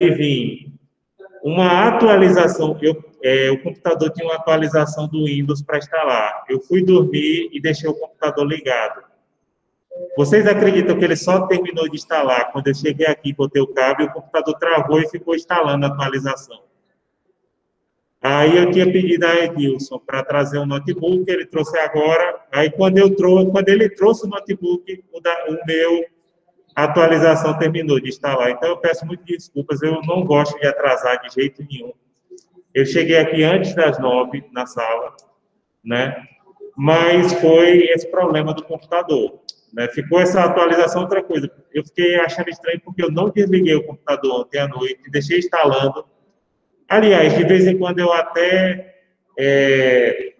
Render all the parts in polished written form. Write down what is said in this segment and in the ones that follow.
vir uma atualização. O computador tinha uma atualização do Windows para instalar. Eu fui dormir e deixei o computador ligado. Vocês acreditam que ele só terminou de instalar quando eu cheguei aqui, botei o cabo e o computador travou e ficou instalando a atualização? Aí eu tinha pedido a Edilson para trazer um notebook, ele trouxe agora. Aí quando ele trouxe o notebook, o meu a atualização terminou de instalar. Então eu peço muitas desculpas, eu não gosto de atrasar de jeito nenhum. Eu cheguei aqui antes das 9 na sala, né? Mas foi esse problema do computador, né? Ficou essa atualização, outra coisa. Eu fiquei achando estranho porque eu não desliguei o computador ontem à noite, deixei instalando. Aliás, de vez em quando eu até é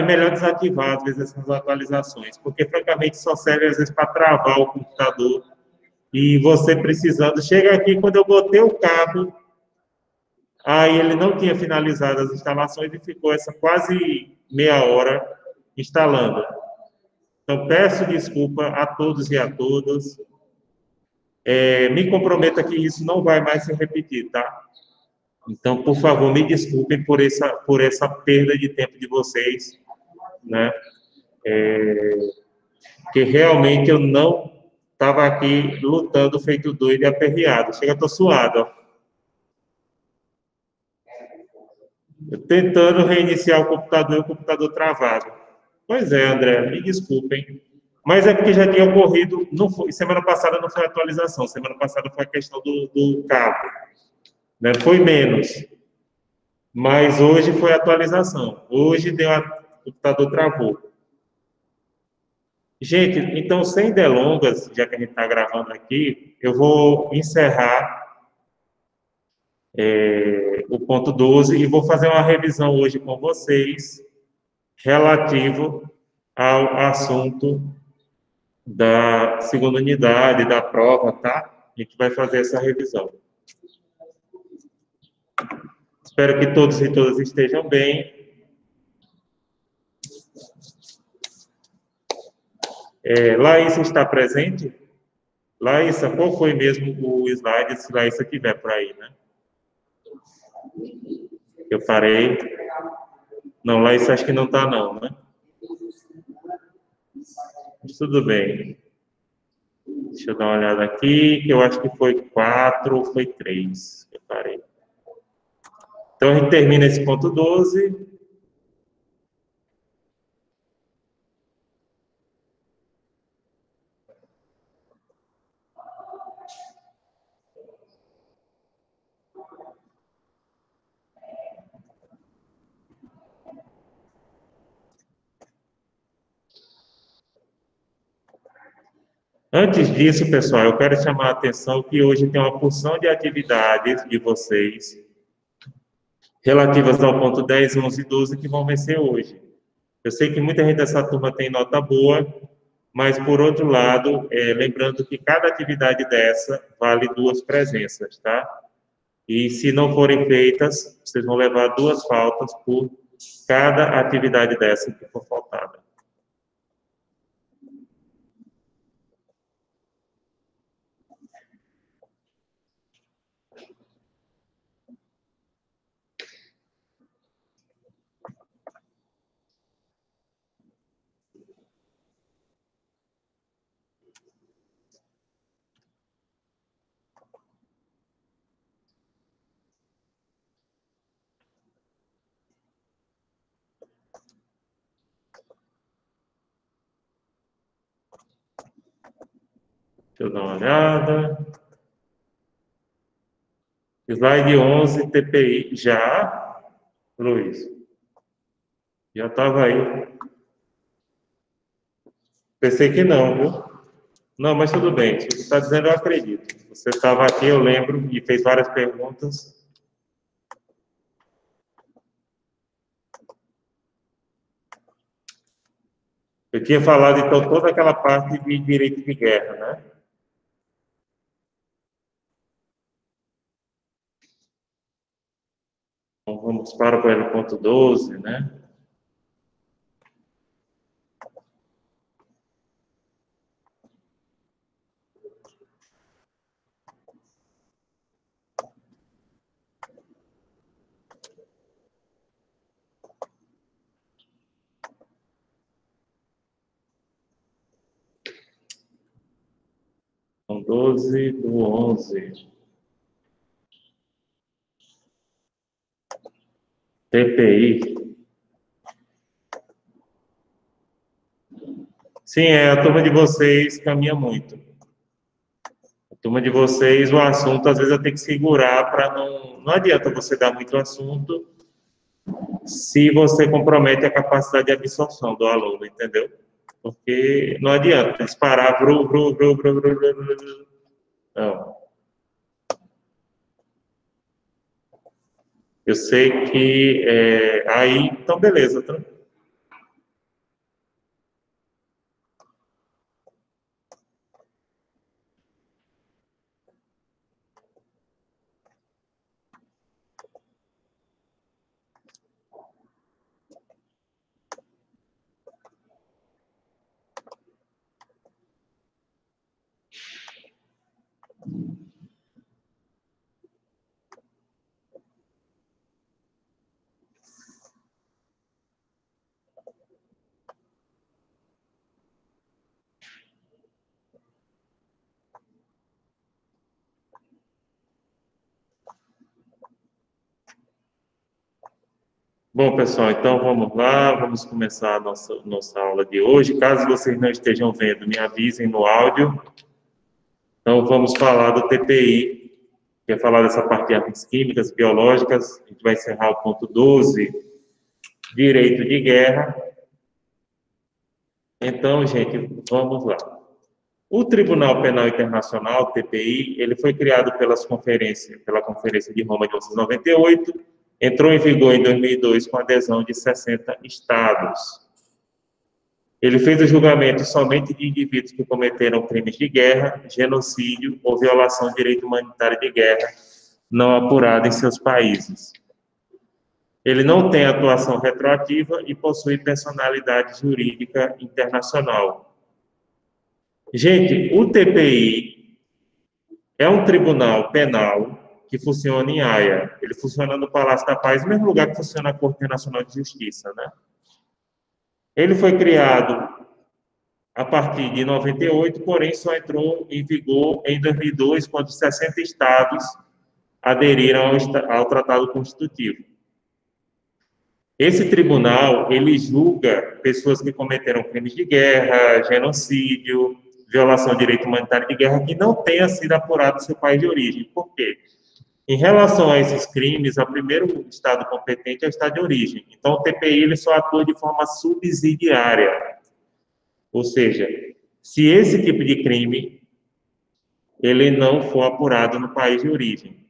melhor desativar, às vezes, essas atualizações, porque, francamente, só serve, às vezes, para travar o computador e você precisando. Chega aqui, quando eu botei o cabo, aí ele não tinha finalizado as instalações e ficou essa quase meia hora instalando. Então, peço desculpa a todos e a todas. Me comprometo que isso não vai mais se repetir, tá? Então, por favor, me desculpem por essa perda de tempo de vocês, né? Que realmente eu não estava aqui lutando feito doido e aperreado. Chega, estou suado, ó. Eu tentando reiniciar o computador travado. Pois é, André, me desculpem. Mas é porque já tinha ocorrido, não foi, semana passada não foi atualização, semana passada foi a questão do cabo, né? Foi menos, mas hoje foi atualização. Hoje o computador travou. Gente, então, sem delongas, já que a gente está gravando aqui, eu vou encerrar o ponto 12 e vou fazer uma revisão hoje com vocês relativo ao assunto da segunda unidade, da prova, tá? A gente vai fazer essa revisão. Espero que todos e todas estejam bem. Laísa está presente? Laísa, qual foi mesmo o slide, se Laísa tiver por aí, né? Eu parei. Não, Laísa acho que não está não, né? Mas tudo bem. Deixa eu dar uma olhada aqui, que eu acho que foi 4 ou foi 3. Eu parei. Então, a gente termina esse ponto 12. Antes disso, pessoal, eu quero chamar a atenção que hoje tem uma porção de atividades de vocês relativas ao ponto 10, 11 e 12 que vão vencer hoje. Eu sei que muita gente dessa turma tem nota boa, mas, por outro lado, lembrando que cada atividade dessa vale 2 presenças, tá? E se não forem feitas, vocês vão levar 2 faltas por cada atividade dessa que for faltada. Deixa eu dar uma olhada. Slide 11, TPI. Já, Luiz? Já estava aí. Pensei que não, viu? Não, mas tudo bem. Se você está dizendo, eu acredito. Você estava aqui, eu lembro, e fez várias perguntas. Eu tinha falado, então, toda aquela parte de direito de guerra, né? Então, vamos para o ponto 12, né? 12/11. TPI. Sim, a turma de vocês caminha muito. A turma de vocês, o assunto, às vezes eu tenho que segurar para não... Não adianta você dar muito assunto se você compromete a capacidade de absorção do aluno, entendeu? Porque não adianta disparar, não. Eu sei que aí, então beleza, tranquilo. Bom, pessoal, então vamos lá, vamos começar a nossa aula de hoje. Caso vocês não estejam vendo, me avisem no áudio. Então, vamos falar do TPI, que é falar dessa parte de armas químicas, biológicas. A gente vai encerrar o ponto 12, direito de guerra. Então, gente, vamos lá. O Tribunal Penal Internacional, TPI, ele foi criado pela Conferência de Roma de 1998, entrou em vigor em 2002 com adesão de 60 estados. Ele fez o julgamento somente de indivíduos que cometeram crimes de guerra, genocídio ou violação de direito humanitário de guerra não apurado em seus países. Ele não tem atuação retroativa e possui personalidade jurídica internacional. Gente, o TPI é um tribunal penal que funciona em Haia. Ele funciona no Palácio da Paz, mesmo lugar que funciona a Corte Internacional de Justiça, né? Ele foi criado a partir de 98, porém só entrou em vigor em 2002, quando 60 estados aderiram ao Tratado Constitutivo. Esse tribunal, ele julga pessoas que cometeram crimes de guerra, genocídio, violação de direito humanitário de guerra, que não tenha sido apurado no seu país de origem. Por quê? Em relação a esses crimes, o primeiro estado competente é o estado de origem. Então, o TPI ele só atua de forma subsidiária. Ou seja, se esse tipo de crime ele não for apurado no país de origem.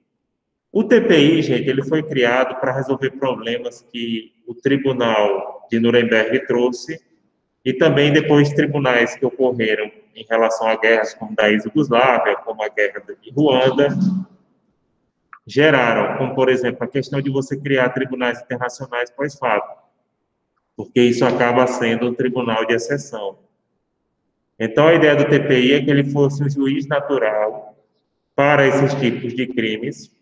O TPI, gente, ele foi criado para resolver problemas que o Tribunal de Nuremberg trouxe e também depois tribunais que ocorreram em relação a guerras como da ex-Yugoslávia, como a guerra de Ruanda, geraram, como, por exemplo, a questão de você criar tribunais internacionais pós-fato, porque isso acaba sendo um tribunal de exceção. Então, a ideia do TPI é que ele fosse um juiz natural para esses tipos de crimes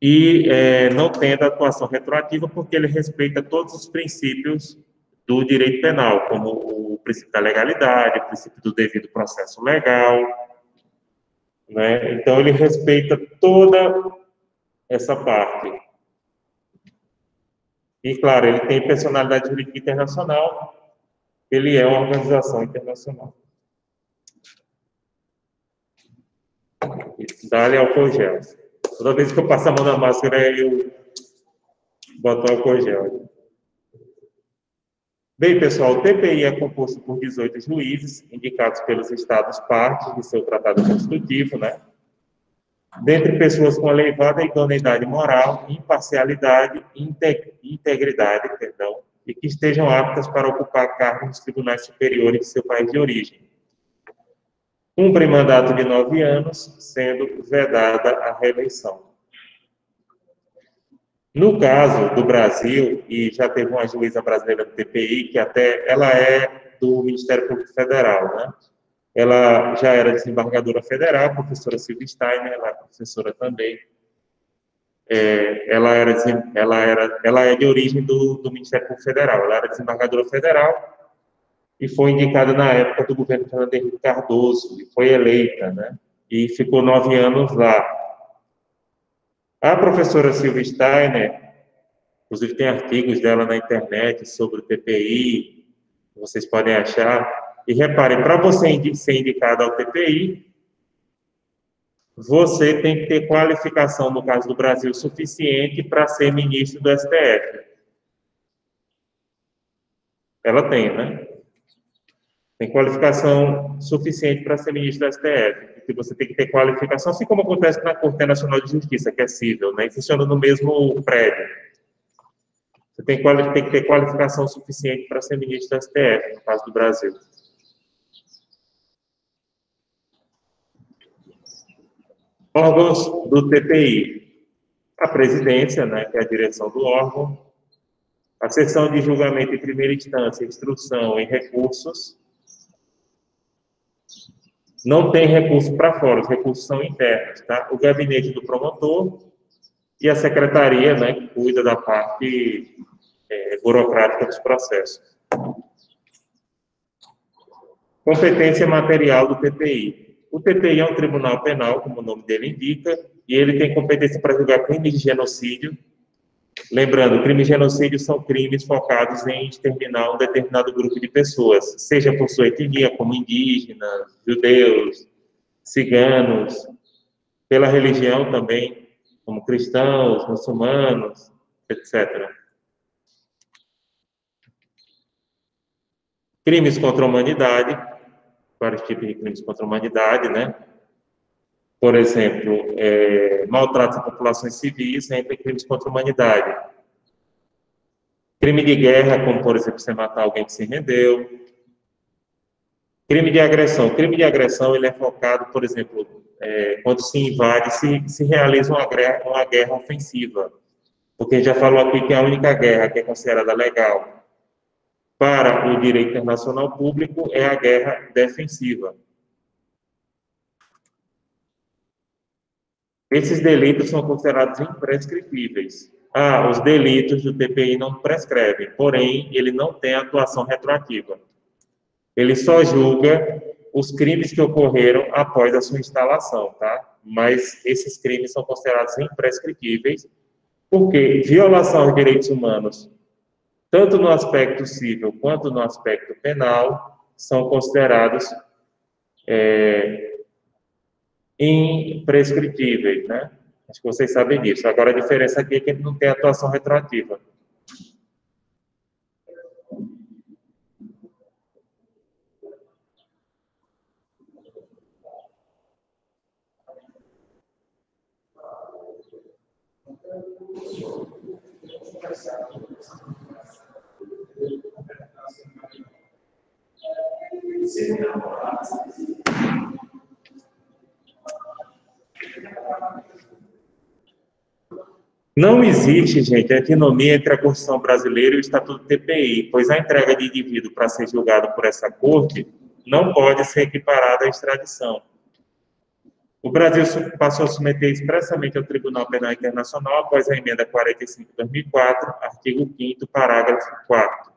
e não tendo atuação retroativa, porque ele respeita todos os princípios do direito penal, como o princípio da legalidade, o princípio do devido processo legal, né? Então, ele respeita toda essa parte. E, claro, ele tem personalidade jurídica internacional, ele é uma organização internacional. Dá-lhe álcool gel. Toda vez que eu passo a mão na máscara, eu boto álcool gel. Bem, pessoal, o TPI é composto por 18 juízes, indicados pelos estados partes de seu tratado constitutivo, né? Dentre pessoas com elevada idoneidade moral, imparcialidade e integridade, e que estejam aptas para ocupar cargos nos tribunais superiores de seu país de origem. Cumpre mandato de 9 anos, sendo vedada a reeleição. No caso do Brasil, e já teve uma juíza brasileira do TPI, que até ela é do Ministério Público Federal, né? Ela já era desembargadora federal, a professora Silvia Steiner, ela é professora também. Ela é de origem do Ministério Público Federal, ela era desembargadora federal e foi indicada na época do governo Fernando Henrique Cardoso, e foi eleita, né? E ficou 9 anos lá. A professora Silvia Steiner, inclusive tem artigos dela na internet sobre o TPI, vocês podem achar. E reparem, para você ser indicado ao TPI, você tem que ter qualificação, no caso do Brasil, suficiente para ser ministro do STF. Ela tem, né? Tem qualificação suficiente para ser ministro do STF. Porque você tem que ter qualificação, assim como acontece na Corte Nacional de Justiça, que é cível, né? E funciona no mesmo prédio. Você tem que ter qualificação suficiente para ser ministro do STF, no caso do Brasil. Órgãos do TPI. A presidência, né, que é a direção do órgão. A seção de julgamento em primeira instância, instrução e recursos. Não tem recurso para fora, os recursos são internos, tá? O gabinete do promotor e a secretaria, né, que cuida da parte burocrática dos processos. Competência material do TPI. O TPI é um tribunal penal, como o nome dele indica, e ele tem competência para julgar crimes de genocídio. Lembrando, crimes de genocídio são crimes focados em exterminar um determinado grupo de pessoas, seja por sua etnia, como indígenas, judeus, ciganos, pela religião também, como cristãos, muçulmanos, etc. Crimes contra a humanidade, vários tipos de crimes contra a humanidade, né? Por exemplo, maltrato a populações civis, sempre crimes contra a humanidade. Crime de guerra, como, por exemplo, você matar alguém que se rendeu. Crime de agressão. Crime de agressão, ele é focado, por exemplo, quando se invade, se realiza uma guerra ofensiva. Porque a gente já falou aqui que a única guerra que é considerada legal para o direito internacional público é a guerra defensiva. Esses delitos são considerados imprescritíveis. Os delitos do TPI não prescrevem, porém, ele não tem atuação retroativa. Ele só julga os crimes que ocorreram após a sua instalação, tá? Mas esses crimes são considerados imprescritíveis, porque violação aos direitos humanos, tanto no aspecto civil quanto no aspecto penal, são considerados imprescritíveis, né? Acho que vocês sabem disso. Agora, a diferença aqui é que ele não tem atuação retroativa. Não existe, gente, antinomia entre a Constituição brasileira e o Estatuto do TPI, pois a entrega de indivíduo para ser julgado por essa corte não pode ser equiparada à extradição. O Brasil passou a submeter expressamente ao Tribunal Penal Internacional após a emenda 45 de 2004, artigo 5º, parágrafo 4º.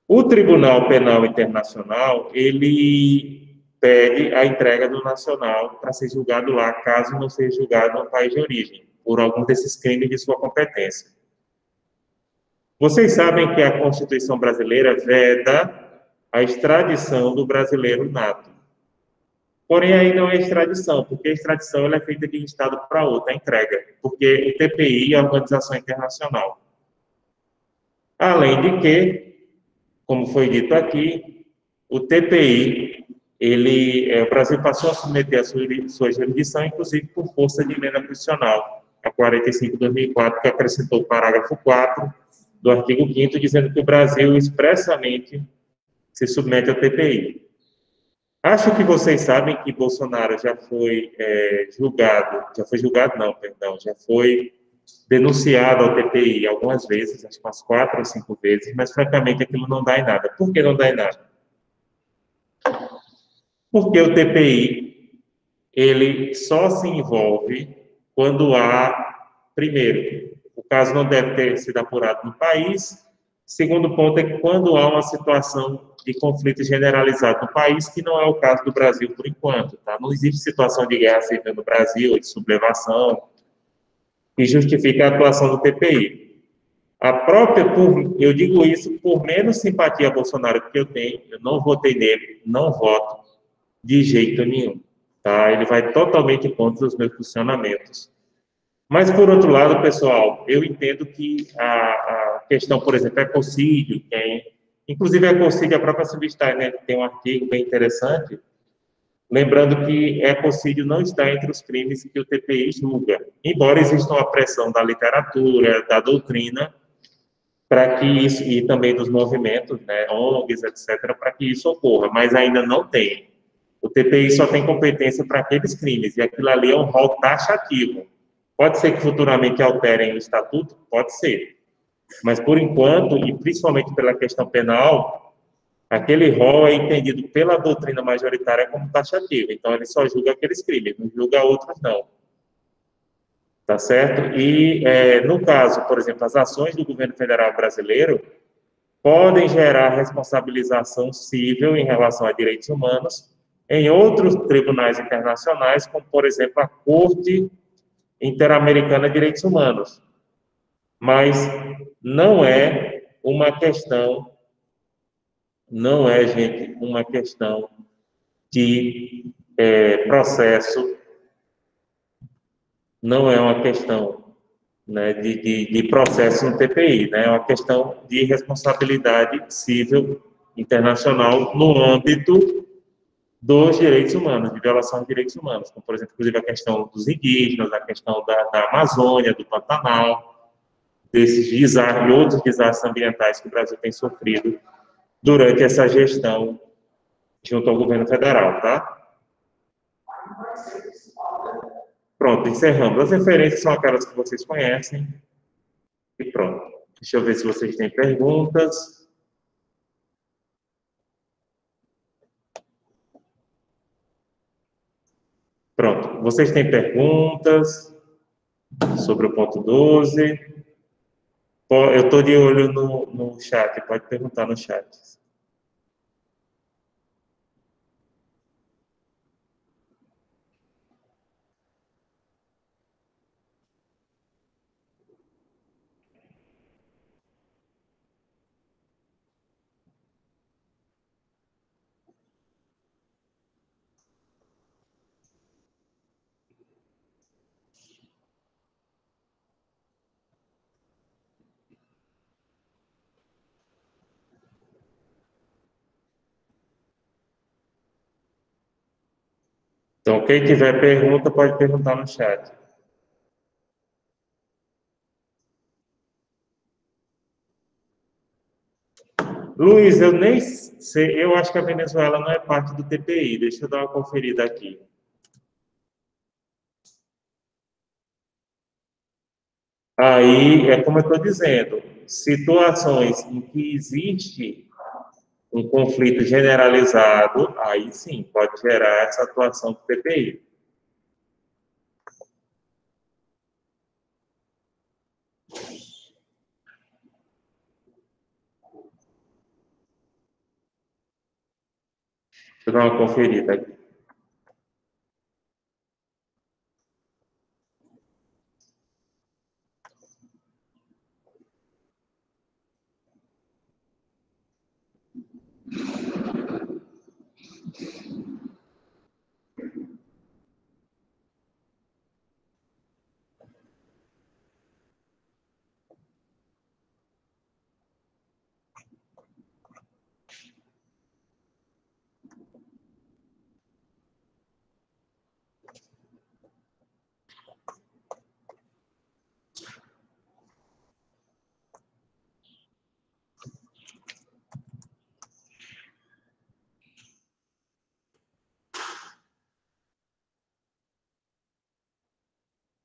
O Tribunal Penal Internacional, ele pede a entrega do nacional para ser julgado lá, caso não seja julgado no país de origem, por algum desses crimes de sua competência. Vocês sabem que a Constituição brasileira veda a extradição do brasileiro nato. Porém, aí não é extradição, porque a extradição ela é feita de um estado para outro, a entrega, porque o TPI é a organização internacional. Além de que, como foi dito aqui, o TPI, o Brasil passou a submeter a sua jurisdição, inclusive por força de emenda constitucional, a 45 de 2004, que acrescentou o parágrafo 4 do artigo 5º, dizendo que o Brasil expressamente se submete ao TPI. Acho que vocês sabem que Bolsonaro já foi já foi denunciado ao TPI algumas vezes, acho que umas 4 ou 5 vezes, mas francamente aquilo não dá em nada. Por que não dá em nada? Porque o TPI, ele só se envolve quando primeiro, o caso não deve ter sido apurado no país, Segundo ponto é que quando há uma situação de conflito generalizado no país, que não é o caso do Brasil por enquanto, tá? Não existe situação de guerra civil no Brasil, de sublevação, que justifique a atuação do TPI. A própria, eu digo isso por menos simpatia a Bolsonaro que eu tenho, eu não votei nele, não voto de jeito nenhum, tá? Ele vai totalmente contra os meus posicionamentos. Mas, por outro lado, pessoal, eu entendo que a questão, por exemplo, ecocídio, inclusive ecocídio, a própria Substar, né, tem um artigo bem interessante, lembrando que ecocídio não está entre os crimes que o TPI julga, embora exista uma pressão da literatura, da doutrina, para que isso, e também dos movimentos, né, ONGs, etc., para que isso ocorra, mas ainda não tem. O TPI só tem competência para aqueles crimes, e aquilo ali é um rol taxativo. Pode ser que futuramente alterem o estatuto? Pode ser. Mas, por enquanto, e principalmente pela questão penal, aquele rol é entendido pela doutrina majoritária como taxativo. Então, ele só julga aqueles crimes, não julga outros, não. Tá certo? E, no caso, por exemplo, as ações do governo federal brasileiro podem gerar responsabilização civil em relação a direitos humanos em outros tribunais internacionais, como, por exemplo, a Corte Interamericana de Direitos Humanos. Mas não é uma questão, não é, gente, uma questão de processo, não é uma questão, né, de processo no TPI, né, é uma questão de responsabilidade civil internacional no âmbito dos direitos humanos, de violação de direitos humanos, como, por exemplo, inclusive a questão dos indígenas, a questão da Amazônia, do Pantanal, desses desastres e outros desastres ambientais que o Brasil tem sofrido durante essa gestão junto ao governo federal, tá? Pronto, encerramos. As referências são aquelas que vocês conhecem. E pronto. Deixa eu ver se vocês têm perguntas. Pronto. Vocês têm perguntas sobre o ponto 12? Eu estou de olho no chat, pode perguntar no chat. Então, quem tiver pergunta, pode perguntar no chat. Luiz, eu nem sei, eu acho que a Venezuela não é parte do TPI. Deixa eu dar uma conferida aqui. Aí, é como eu estou dizendo, situações em que existe um conflito generalizado, aí sim, pode gerar essa atuação do TPI. Deixa eu dar uma conferida aqui.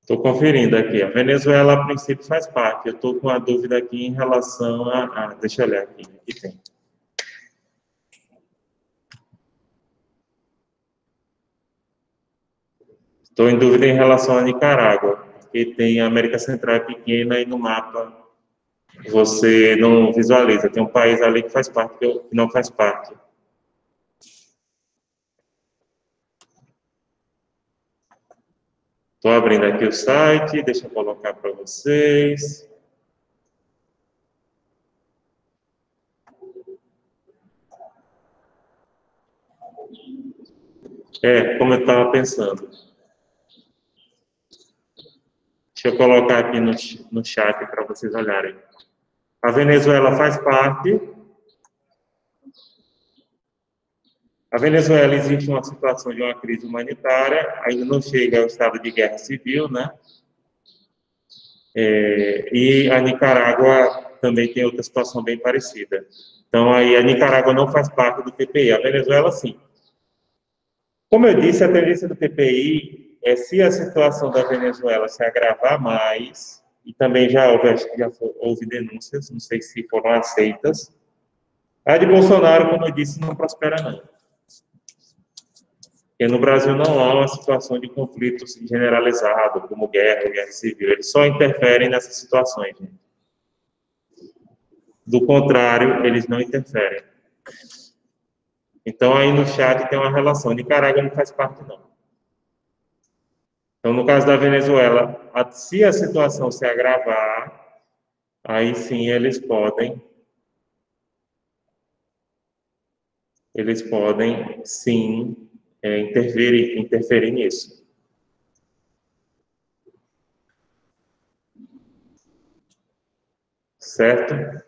Estou conferindo aqui. A Venezuela, a princípio, faz parte. Eu estou com a dúvida aqui em relação deixa eu olhar aqui. Aqui tem. Estou em dúvida em relação a Nicarágua, porque tem a América Central é pequena e no mapa Você não visualiza. Tem um país ali que faz parte, que não faz parte. Estou abrindo aqui o site, deixa eu colocar para vocês. Como eu estava pensando. Deixa eu colocar aqui no chat para vocês olharem. A Venezuela faz parte. A Venezuela existe uma situação de uma crise humanitária, ainda não chega ao estado de guerra civil, né? E a Nicarágua também tem outra situação bem parecida. Então, aí a Nicarágua não faz parte do TPI, a Venezuela sim. Como eu disse, a tendência do TPI é, se a situação da Venezuela se agravar mais, e também já houve, acho que já houve denúncias, não sei se foram aceitas, a de Bolsonaro, como eu disse, não prospera não. Porque no Brasil não há uma situação de conflito generalizado, como guerra ou guerra civil. Eles só interferem nessas situações. Gente. Do contrário, eles não interferem. Então, aí no chat tem uma relação. Nicarágua não faz parte, não. Então, no caso da Venezuela, se a situação se agravar, aí sim eles podem sim interferir nisso. Certo?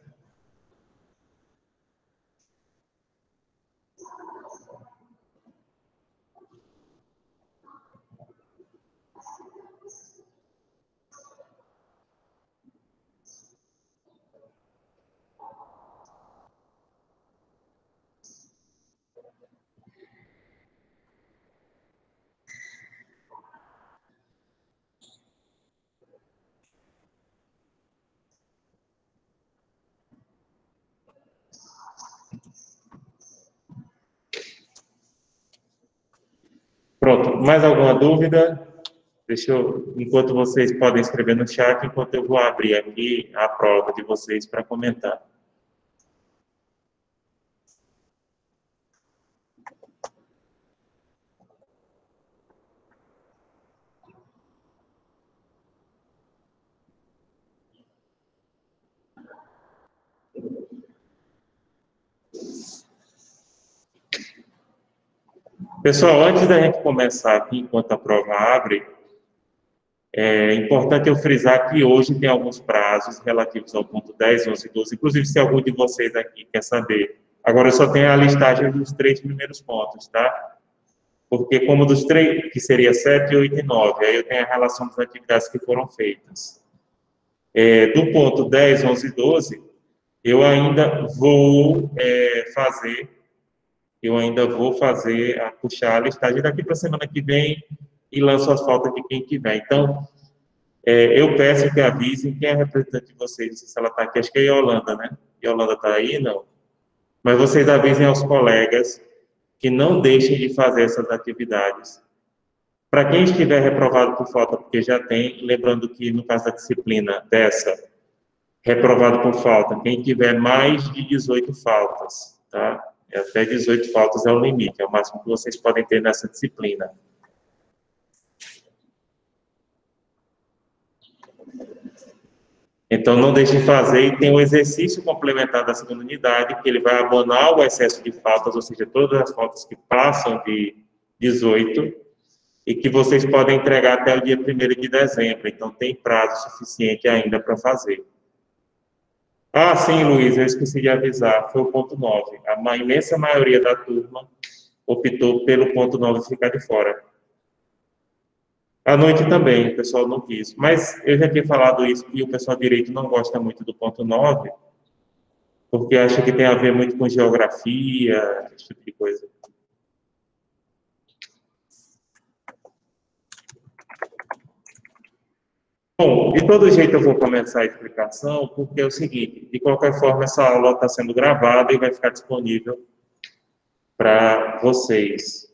Pronto. Mais alguma dúvida? Enquanto vocês podem escrever no chat, enquanto eu vou abrir aqui a prova de vocês para comentar. Pessoal, antes da gente começar aqui, enquanto a prova abre, é importante eu frisar que hoje tem alguns prazos relativos ao ponto 10, 11 e 12, inclusive se algum de vocês aqui quer saber. Agora eu só tenho a listagem dos 3 primeiros pontos, tá? Porque como dos 3, que seria 7, 8 e 9, aí eu tenho a relação das atividades que foram feitas. Do ponto 10, 11 e 12, eu ainda vou puxar a listagem daqui para a semana que vem e lanço as faltas de quem tiver. Então, eu peço que avisem quem é representante de vocês, não sei se ela está aqui, acho que é a Yolanda, né? Yolanda está aí? Não. Mas vocês avisem aos colegas que não deixem de fazer essas atividades. Para quem estiver reprovado por falta, porque já tem, lembrando que no caso da disciplina dessa, reprovado por falta, quem tiver mais de 18 faltas, tá? Até 18 faltas é o limite, é o máximo que vocês podem ter nessa disciplina. Então, não deixe de fazer, e tem um exercício complementar da segunda unidade, que ele vai abonar o excesso de faltas, ou seja, todas as faltas que passam de 18, e que vocês podem entregar até o dia 1º de dezembro. Então, tem prazo suficiente ainda para fazer. Ah, sim, Luiz, eu esqueci de avisar, foi o ponto 9. A imensa maioria da turma optou pelo ponto 9 ficar de fora. À noite também, o pessoal não quis. Mas eu já tinha falado isso, que o pessoal de direito não gosta muito do ponto 9, porque acha que tem a ver muito com geografia, esse tipo de coisa. Bom, de todo jeito eu vou começar a explicação, porque é o seguinte, de qualquer forma essa aula está sendo gravada e vai ficar disponível para vocês.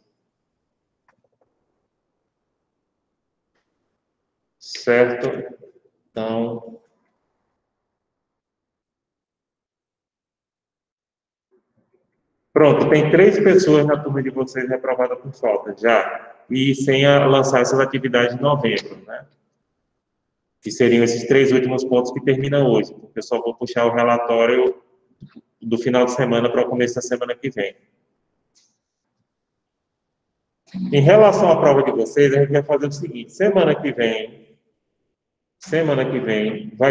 Certo? Então, Pronto, tem 3 pessoas na turma de vocês reprovadas por falta, já. E sem lançar essas atividades de novembro, né? Que seriam esses 3 últimos pontos que terminam hoje. Porque eu só vou puxar o relatório do final de semana para o começo da semana que vem. Em relação à prova de vocês, a gente vai fazer o seguinte: semana que vem,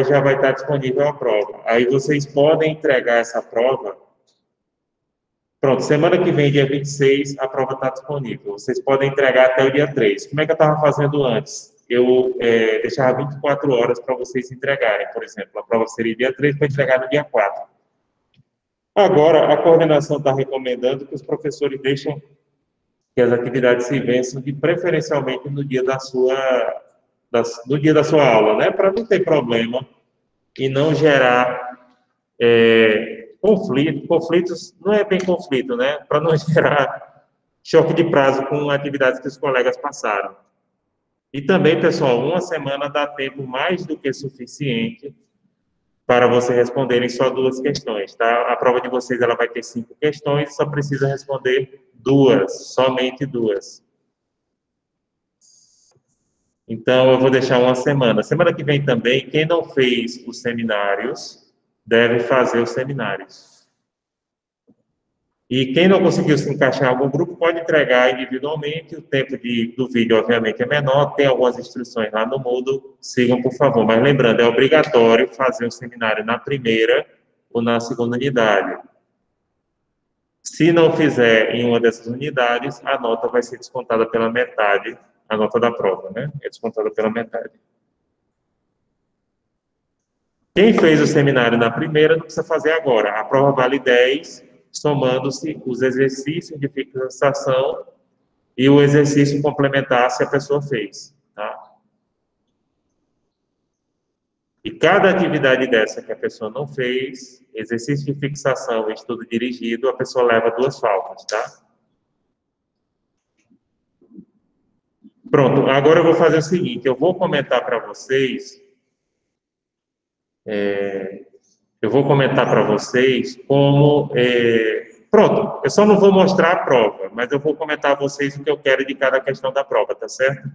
já vai estar disponível a prova. Aí vocês podem entregar essa prova. Pronto, semana que vem, dia 26, a prova está disponível. Vocês podem entregar até o dia 3. Como é que eu estava fazendo antes? Eu deixava 24 horas para vocês entregarem, por exemplo. A prova seria dia 3 para entregar no dia 4. Agora, a coordenação está recomendando que os professores deixem que as atividades se vençam preferencialmente no dia no dia da sua aula, né? Para não ter problema e não gerar conflitos, não é bem conflito, né? Para não gerar choque de prazo com atividades que os colegas passaram. E também, pessoal, uma semana dá tempo mais do que suficiente para vocês responderem só 2 questões, tá? A prova de vocês ela vai ter 5 questões, só precisa responder 2, somente 2. Então, eu vou deixar uma semana. Semana que vem também, quem não fez os seminários, deve fazer os seminários. E quem não conseguiu se encaixar em algum grupo, pode entregar individualmente. O tempo do vídeo, obviamente, é menor. Tem algumas instruções lá no Moodle. Sigam, por favor. Mas lembrando, é obrigatório fazer o seminário na primeira ou na segunda unidade. Se não fizer em uma dessas unidades, a nota vai ser descontada pela metade, a nota da prova, né? É descontada pela metade. Quem fez o seminário na primeira, não precisa fazer agora. A prova vale 10, somando-se os exercícios de fixação e o exercício complementar se a pessoa fez, tá? E cada atividade dessa que a pessoa não fez, exercício de fixação e estudo dirigido, a pessoa leva 2 faltas, tá? Pronto, agora eu vou fazer o seguinte, eu vou comentar para vocês, como... pronto, eu só não vou mostrar a prova, mas eu vou comentar a vocês o que eu quero de cada questão da prova, tá certo?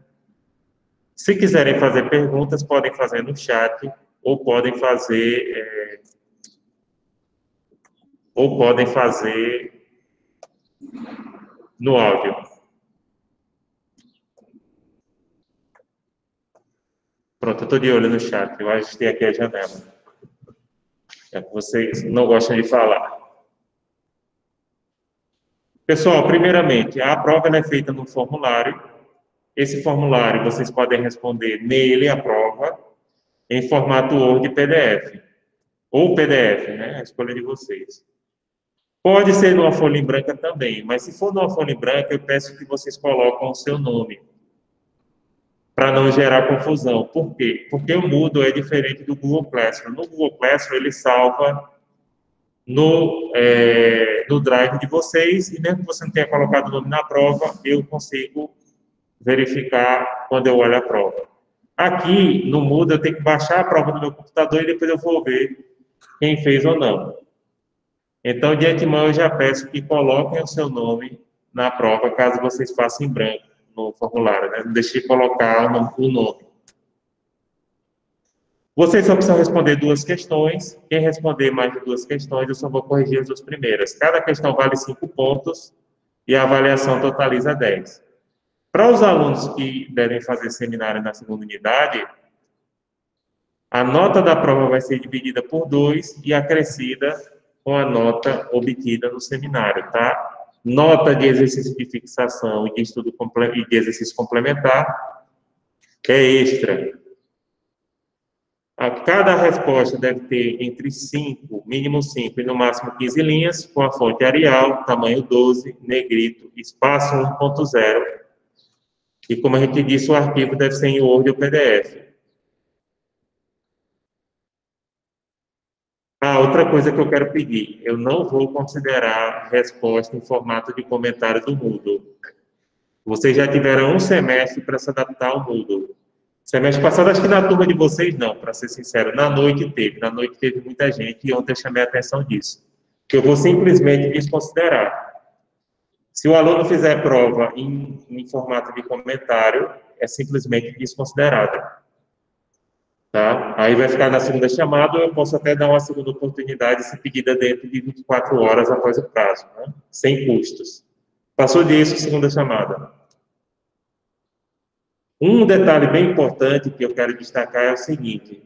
Se quiserem fazer perguntas, podem fazer no chat, ou podem fazer no áudio. Pronto, eu estou de olho no chat, eu ajustei aqui a janela. É que vocês não gostam de falar. Pessoal, primeiramente, a prova é feita no formulário. Esse formulário, vocês podem responder nele a prova, em formato Word e PDF. Ou PDF, né? A escolha de vocês. Pode ser numa folha em branca também, mas se for numa folha em branca, eu peço que vocês coloquem o seu nome, para não gerar confusão. Por quê? Porque o Moodle é diferente do Google Classroom. No Google Classroom, ele salva no Drive de vocês, e mesmo que você não tenha colocado o nome na prova, eu consigo verificar quando eu olho a prova. Aqui, no Moodle, eu tenho que baixar a prova no meu computador e depois eu vou ver quem fez ou não. Então, de antemão, eu já peço que coloquem o seu nome na prova, caso vocês façam em branco no formulário, né? Não deixe de colocar o nome. Vocês só precisam responder 2 questões. Quem responder mais de 2 questões, eu só vou corrigir as 2 primeiras. Cada questão vale 5 pontos e a avaliação totaliza 10. Para os alunos que devem fazer seminário na segunda unidade, a nota da prova vai ser dividida por 2 e acrescida com a nota obtida no seminário, tá? Nota de exercício de fixação e de estudo e de exercício complementar é extra. A cada resposta deve ter entre 5, mínimo 5 e no máximo 15 linhas, com a fonte Arial, tamanho 12, negrito, espaço 1.0. E como a gente disse, o arquivo deve ser em Word ou PDF. Outra coisa que eu quero pedir, eu não vou considerar resposta em formato de comentário do Moodle. Vocês já tiveram um semestre para se adaptar ao Moodle. Semestre passado, acho que na turma de vocês não, para ser sincero. Na noite teve muita gente e ontem eu chamei a atenção disso. que eu vou simplesmente desconsiderar. Se o aluno fizer prova em formato de comentário, é simplesmente desconsiderado. Tá? Aí vai ficar na segunda chamada, eu posso até dar uma segunda oportunidade se pedida dentro de 24 horas após o prazo, né? Sem custos. Passou disso, segunda chamada. Um detalhe bem importante que eu quero destacar é o seguinte: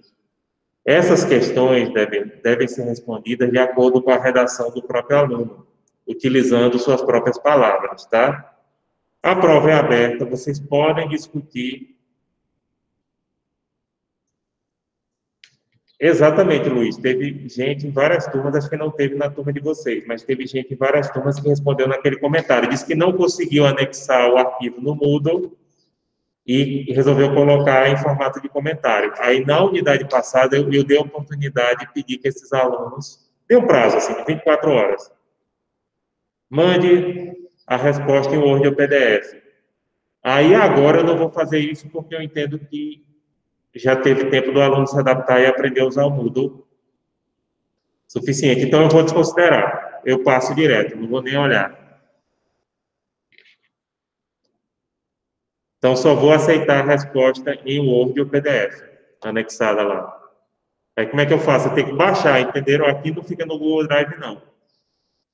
essas questões devem ser respondidas de acordo com a redação do próprio aluno, utilizando suas próprias palavras, tá? A prova é aberta, vocês podem discutir. Exatamente, Luiz. Teve gente em várias turmas, acho que não teve na turma de vocês, mas teve gente em várias turmas que respondeu naquele comentário. Disse que não conseguiu anexar o arquivo no Moodle e resolveu colocar em formato de comentário. Aí, na unidade passada, eu dei a oportunidade de pedir que esses alunos, dei um prazo, assim, de 24 horas, mande a resposta em Word ou PDF. Aí, agora, eu não vou fazer isso porque eu entendo que já teve tempo do aluno se adaptar e aprender a usar o Moodle suficiente. Então, eu vou desconsiderar. Eu passo direto, não vou nem olhar. Então, só vou aceitar a resposta em Word ou PDF, anexada lá. Aí, como é que eu faço? Eu tenho que baixar, entenderam? Aqui não fica no Google Drive, não.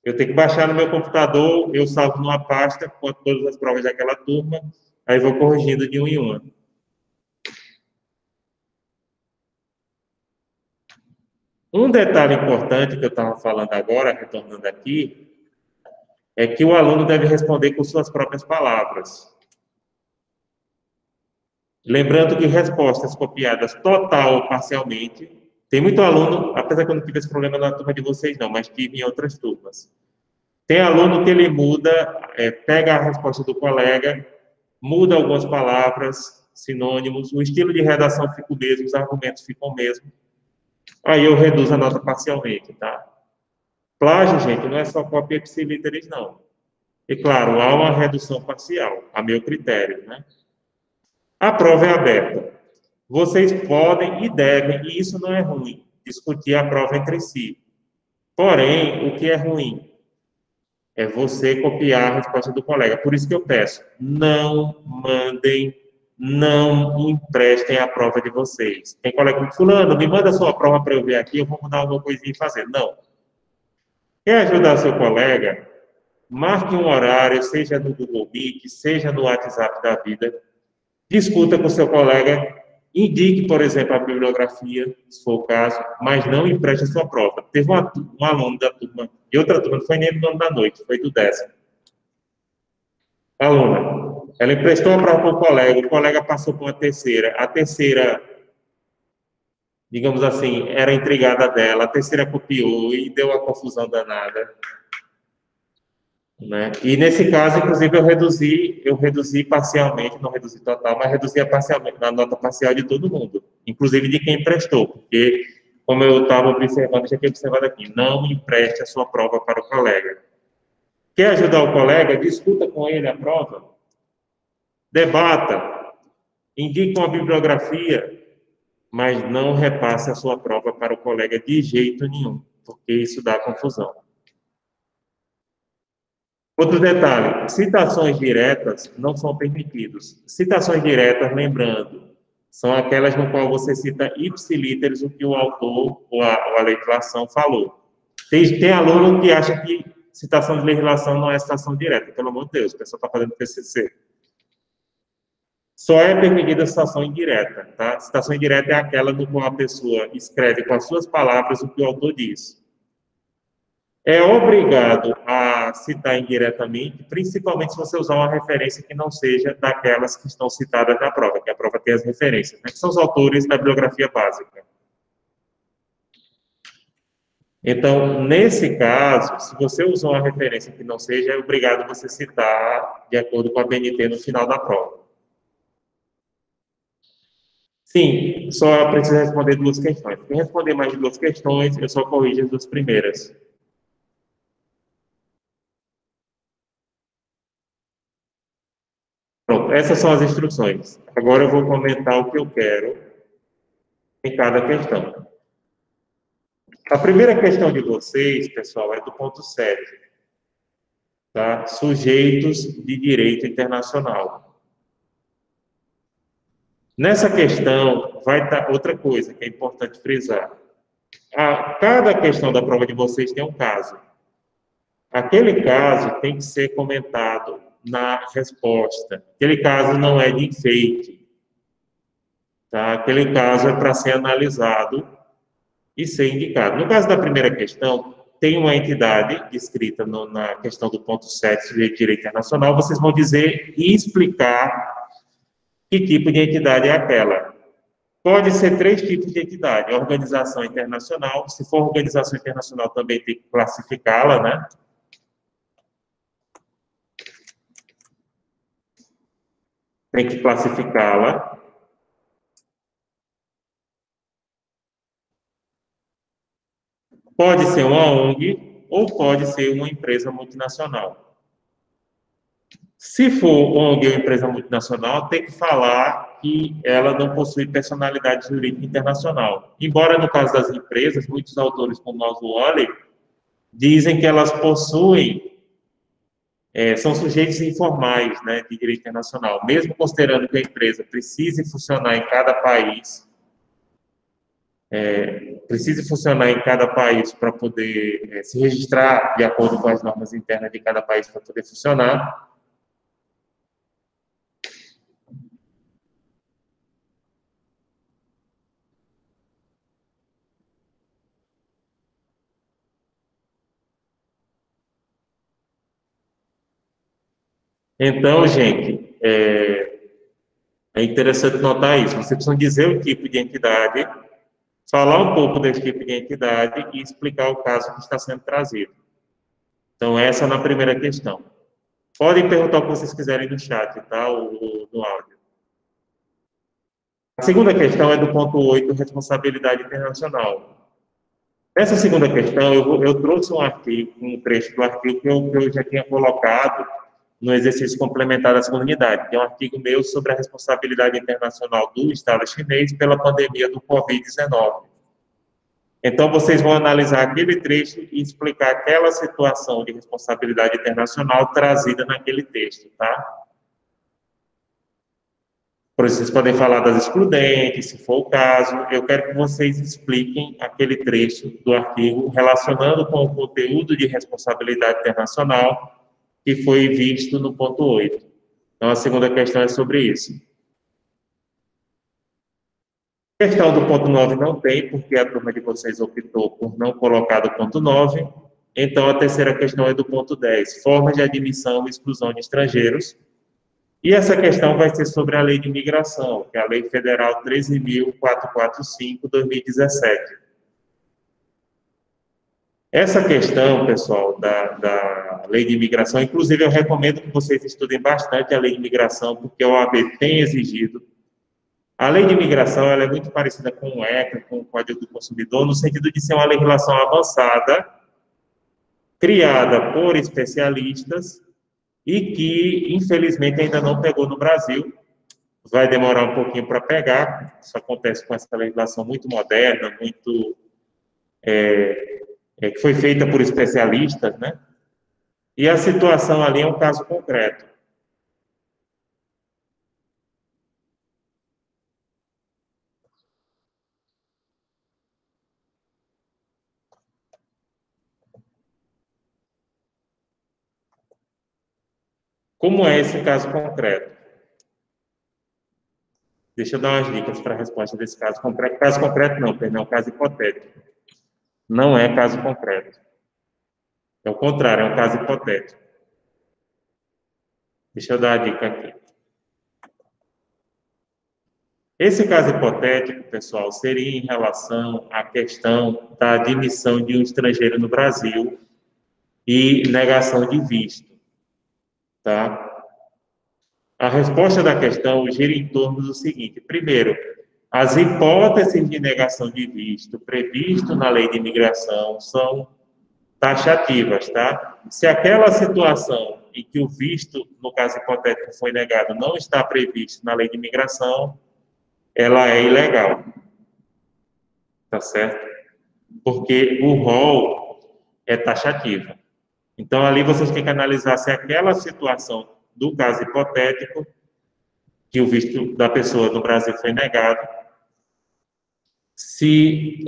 Eu tenho que baixar no meu computador, eu salvo numa pasta com todas as provas daquela turma, aí vou corrigindo de um em uma. Um detalhe importante que eu estava falando agora, retornando aqui, é que o aluno deve responder com suas próprias palavras. Lembrando que respostas copiadas total ou parcialmente, tem muito aluno, apesar que eu não tive esse problema na turma de vocês não, mas tive em outras turmas. Tem aluno que ele muda, pega a resposta do colega, muda algumas palavras, sinônimos, o estilo de redação fica o mesmo, os argumentos ficam o mesmo. Aí eu reduzo a nota parcialmente, tá? Plágio, gente, não é só cópia ipsilíteres, não. E claro, há uma redução parcial, a meu critério, né? A prova é aberta. Vocês podem e devem, e isso não é ruim, discutir a prova entre si. Porém, o que é ruim é você copiar a resposta do colega. Por isso que eu peço, não mandem, não emprestem a prova de vocês. Tem colega que diz, fulano, me manda a sua prova para eu ver aqui, eu vou mudar alguma coisinha e fazer. Não. Quer ajudar seu colega? Marque um horário, seja no Google Meet, seja no WhatsApp da vida, discuta com seu colega, indique, por exemplo, a bibliografia, se for o caso, mas não empreste a sua prova. Teve um aluno da turma, de outra turma, não foi nem do nome da noite, foi do 10º. Aluna, ela emprestou a prova para o colega passou para uma terceira, a terceira, digamos assim, era intrigada dela, a terceira copiou e deu uma confusão danada. Né? E nesse caso, inclusive, eu reduzi parcialmente, não reduzi total, mas reduzi parcialmente, na nota parcial de todo mundo, inclusive de quem emprestou, porque, como eu estava observando, já tinha observado aqui, não empreste a sua prova para o colega. Quer ajudar o colega? Discuta com ele a prova, debata, indique uma bibliografia, mas não repasse a sua prova para o colega de jeito nenhum, porque isso dá confusão. Outro detalhe, citações diretas não são permitidos. Citações diretas, lembrando, são aquelas no qual você cita ipsilíteres o que o autor ou a legislação falou. Tem aluno que acha que citação de legislação não é citação direta. Pelo amor de Deus, o pessoal está fazendo PCC. Só é permitida a citação indireta, tá? Citação indireta é aquela no qual a pessoa escreve com as suas palavras o que o autor diz. É obrigado a citar indiretamente, principalmente se você usar uma referência que não seja daquelas que estão citadas na prova, que a prova tem as referências, né, que são os autores da bibliografia básica. Então, nesse caso, se você usar uma referência que não seja, é obrigado você citar de acordo com a BNT no final da prova. Sim, só precisa responder duas questões. Se responder mais de duas questões, eu só corrijo as duas primeiras. Pronto, essas são as instruções. Agora eu vou comentar o que eu quero em cada questão. A primeira questão de vocês, pessoal, é do ponto 7, tá? Sujeitos de direito internacional. Nessa questão, vai estar outra coisa que é importante frisar. Cada questão da prova de vocês tem um caso. Aquele caso tem que ser comentado na resposta. Aquele caso não é de enfeite. Tá? Aquele caso é para ser analisado e ser indicado. No caso da primeira questão, tem uma entidade descrita na questão do ponto 7 de direito internacional, vocês vão dizer e explicar que tipo de entidade é aquela. Pode ser 3 tipos de entidade. Organização internacional, se for organização internacional também tem que classificá-la, né? Tem que classificá-la. Pode ser uma ONG ou pode ser uma empresa multinacional. Se for ONG ou empresa multinacional, tem que falar que ela não possui personalidade jurídica internacional. Embora no caso das empresas, muitos autores como Oswald Waller dizem que elas possuem, são sujeitos informais, né, de direito internacional. Mesmo considerando que a empresa precise funcionar em cada país, para poder se registrar de acordo com as normas internas de cada país para poder funcionar. Então, gente, é interessante notar isso. Vocês precisam dizer o tipo de entidade, falar um pouco desse tipo de entidade e explicar o caso que está sendo trazido. Então, essa é na primeira questão. Podem perguntar o que vocês quiserem no chat, tá? Ou no áudio. A segunda questão é do ponto 8, responsabilidade internacional. Nessa segunda questão, eu trouxe um artigo, um trecho do artigo que eu já tinha colocado no exercício complementar da segunda unidade, que é um artigo meu sobre a responsabilidade internacional do Estado chinês pela pandemia do Covid-19. Então, vocês vão analisar aquele trecho e explicar aquela situação de responsabilidade internacional trazida naquele texto, tá? Por isso, vocês podem falar das excludentes, se for o caso. Eu quero que vocês expliquem aquele trecho do artigo relacionando com o conteúdo de responsabilidade internacional que foi visto no ponto 8. Então, a segunda questão é sobre isso. A questão do ponto 9 não tem, porque a turma de vocês optou por não colocar do ponto 9. Então, a terceira questão é do ponto 10, formas de admissão e exclusão de estrangeiros. E essa questão vai ser sobre a Lei de Imigração, que é a Lei Federal 13.445/2017. Essa questão, pessoal, da Lei de Imigração, inclusive eu recomendo que vocês estudem bastante a Lei de Imigração, porque a OAB tem exigido. A Lei de Imigração ela é muito parecida com o ECA, com o Código do Consumidor, no sentido de ser uma legislação avançada, criada por especialistas, e que, infelizmente, ainda não pegou no Brasil. Vai demorar um pouquinho para pegar. Isso acontece com essa legislação muito moderna, muito que foi feita por especialistas, né? E a situação ali é um caso concreto. Como é esse caso concreto? Deixa eu dar umas dicas para a resposta desse caso concreto. Caso concreto não, perdão, caso hipotético. Não é caso concreto. É o contrário, é um caso hipotético. Deixa eu dar a dica aqui. Esse caso hipotético, pessoal, seria em relação à questão da admissão de um estrangeiro no Brasil e negação de visto, tá? A resposta da questão gira em torno do seguinte: primeiro, as hipóteses de negação de visto previsto na lei de imigração são taxativas, tá? Se aquela situação em que o visto, no caso hipotético, foi negado, não está previsto na lei de imigração, ela é ilegal, tá certo? porque o rol é taxativo. Então, ali vocês têm que analisar se aquela situação do caso hipotético, que o visto da pessoa no Brasil foi negado, se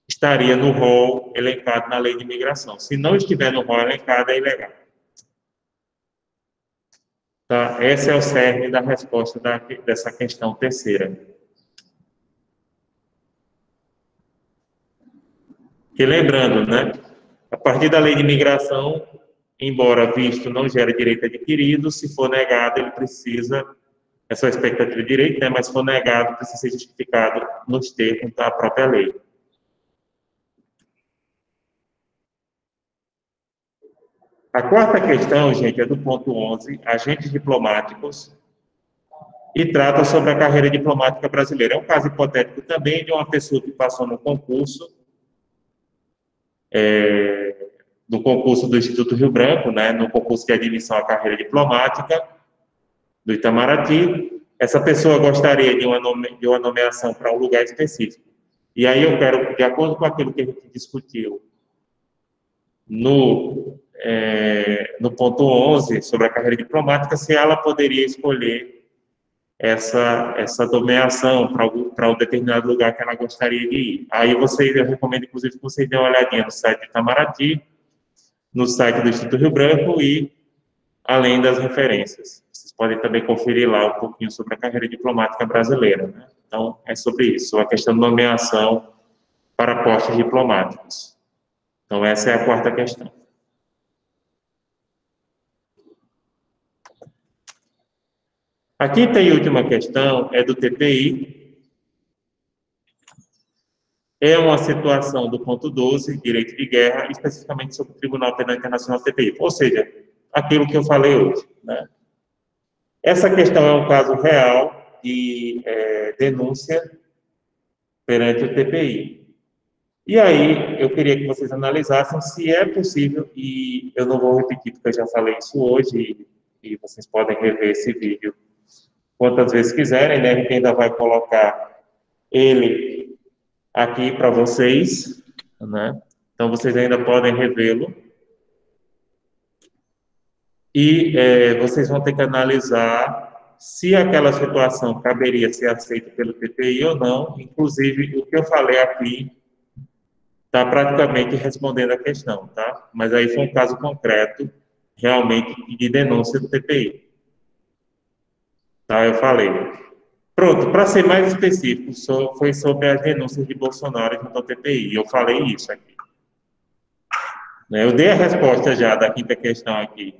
estaria no rol elencado na lei de imigração. Se não estiver no rol elencado, é ilegal. Tá? Esse é o cerne da resposta dessa questão terceira. Que lembrando, né? A partir da lei de imigração, embora visto não gere direito adquirido, se for negado, ele precisa, é sua expectativa de direito, né? Mas se for negado, precisa ser justificado nos termos da própria lei. A quarta questão, gente, é do ponto 11, agentes diplomáticos, e trata sobre a carreira diplomática brasileira. É um caso hipotético também de uma pessoa que passou no concurso, do concurso do Instituto Rio Branco, né, no concurso de admissão à carreira diplomática do Itamaraty. Essa pessoa gostaria de uma nomeação para um lugar específico. E aí eu quero, de acordo com aquilo que a gente discutiu no ponto 11, sobre a carreira diplomática, se ela poderia escolher essa nomeação para um determinado lugar que ela gostaria de ir. Aí eu recomendo, inclusive, que vocês dêem uma olhadinha no site do Itamaraty, no site do Instituto Rio Branco e além das referências. Vocês podem também conferir lá um pouquinho sobre a carreira diplomática brasileira, né? Então, é sobre isso, a questão de nomeação para postos diplomáticos. Então, essa é a quarta questão. A quinta e última questão é do TPI. É uma situação do ponto 12, direito de guerra, especificamente sobre o Tribunal Penal Internacional TPI. Ou seja, aquilo que eu falei hoje, né? Essa questão é um caso real de denúncia perante o TPI. E aí, eu queria que vocês analisassem se é possível, e eu não vou repetir porque eu já falei isso hoje, e vocês podem rever esse vídeo quantas vezes quiserem, né? A gente ainda vai colocar ele aqui para vocês, né? Então, vocês ainda podem revê-lo. E vocês vão ter que analisar se aquela situação caberia ser aceita pelo TPI ou não. Inclusive, o que eu falei aqui está praticamente respondendo a questão, tá? Mas aí foi um caso concreto, realmente, de denúncia do TPI. Tá? Eu falei. Pronto, para ser mais específico, foi sobre as denúncias de Bolsonaro junto ao TPI. Eu falei isso aqui. Eu dei a resposta já da quinta questão aqui.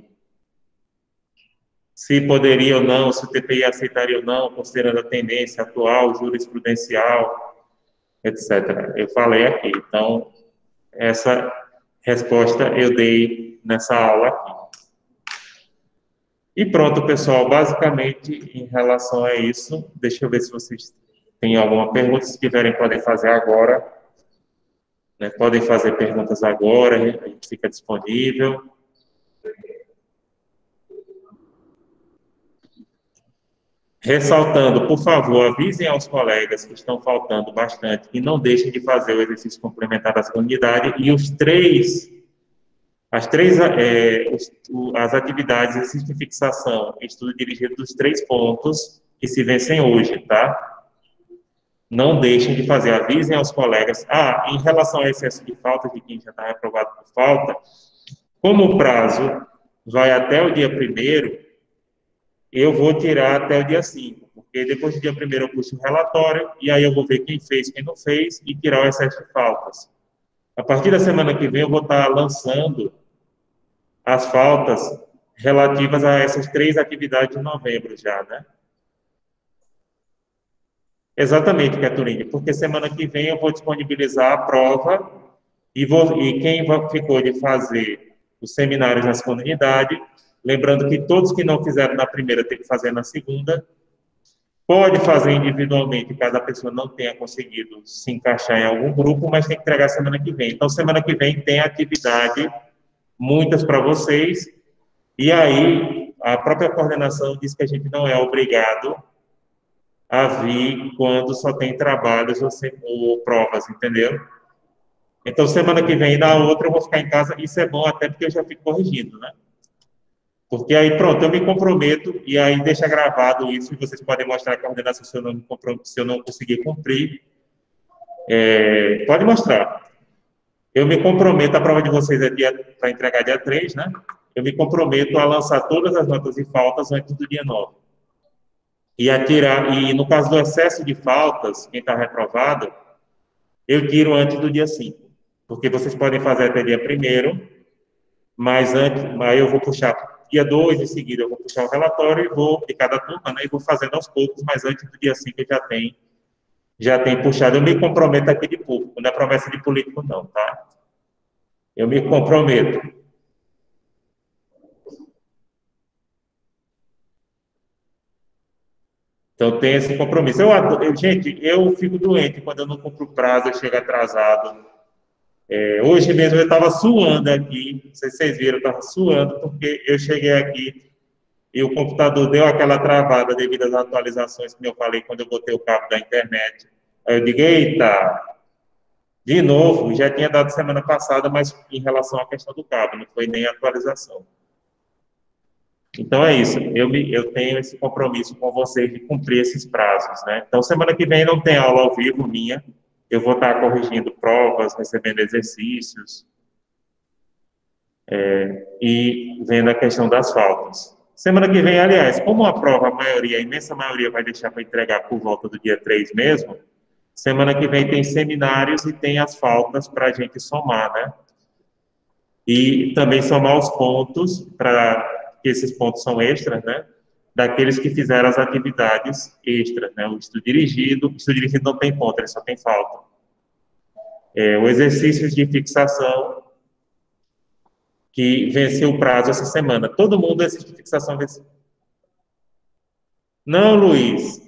Se poderia ou não, se o TPI aceitaria ou não, considerando a tendência atual, jurisprudencial, etc. Eu falei aqui. Então, essa resposta eu dei nessa aula aqui. E pronto, pessoal. Basicamente, em relação a isso, deixa eu ver se vocês têm alguma pergunta. Se tiverem, podem fazer agora. Né? Podem fazer perguntas agora, a gente fica disponível. Ressaltando, por favor, avisem aos colegas que estão faltando bastante e não deixem de fazer o exercício complementar da segunda unidade e as atividades, exercício de fixação, estudo dirigido dos 3 pontos que se vencem hoje, tá? Não deixem de fazer, avisem aos colegas. Em relação ao excesso de falta de quem já está reprovado por falta, como o prazo vai até o dia 1º, eu vou tirar até o dia 5, porque depois do dia 1º eu puxo o relatório, e aí eu vou ver quem fez, quem não fez, e tirar o excesso de faltas. A partir da semana que vem eu vou estar lançando as faltas relativas a essas 3 atividades de novembro já, né? Exatamente, Caturine, porque semana que vem eu vou disponibilizar a prova e quem ficou de fazer os seminários na segunda unidade, lembrando que todos que não fizeram na primeira tem que fazer na segunda, pode fazer individualmente, caso a pessoa não tenha conseguido se encaixar em algum grupo, mas tem que entregar semana que vem. Então, semana que vem tem atividade, muitas para vocês, e aí a própria coordenação diz que a gente não é obrigado a vir quando só tem trabalhos ou provas, entendeu? Então, semana que vem e na outra eu vou ficar em casa. Isso é bom até porque eu já fico corrigindo, né? Porque aí, pronto, eu me comprometo e aí deixa gravado isso e vocês podem mostrar a coordenação se eu não conseguir cumprir. Pode mostrar. Eu me comprometo, a prova de vocês é para entregar dia 3, né? Eu me comprometo a lançar todas as notas e faltas antes do dia 9. E no caso do excesso de faltas, quem está reprovado, eu tiro antes do dia 5. Porque vocês podem fazer até dia 1º, mas antes, aí eu vou puxar dia 2, em seguida eu vou puxar o relatório e vou, de cada turma, né? E vou fazendo aos poucos, mas antes do dia 5 eu já tem puxado. Eu me comprometo aqui de público, não é promessa de político não, tá? Eu me comprometo. Então, tem esse compromisso. Gente, eu fico doente quando eu não cumpro o prazo, eu chego atrasado. Hoje mesmo eu estava suando aqui, não sei se vocês viram, eu estava suando porque eu cheguei aqui e o computador deu aquela travada devido às atualizações que eu falei quando eu botei o cabo da internet. Aí eu digo, eita, de novo, já tinha dado semana passada, mas em relação à questão do cabo, não foi nem atualização. Então é isso, eu tenho esse compromisso com vocês de cumprir esses prazos, né? Então semana que vem não tem aula ao vivo minha, eu vou estar corrigindo provas, recebendo exercícios e vendo a questão das faltas. Semana que vem, aliás, como a prova, a imensa maioria vai deixar para entregar por volta do dia 3 mesmo, semana que vem tem seminários e tem as faltas para a gente somar, né? E também somar os pontos, que esses pontos são extras, né? Daqueles que fizeram as atividades extras, né? O estudo dirigido não tem ponto, ele só tem falta. O exercício de fixação, que venceu o prazo essa semana. Todo mundo exercício de fixação venceu. Não, Luiz.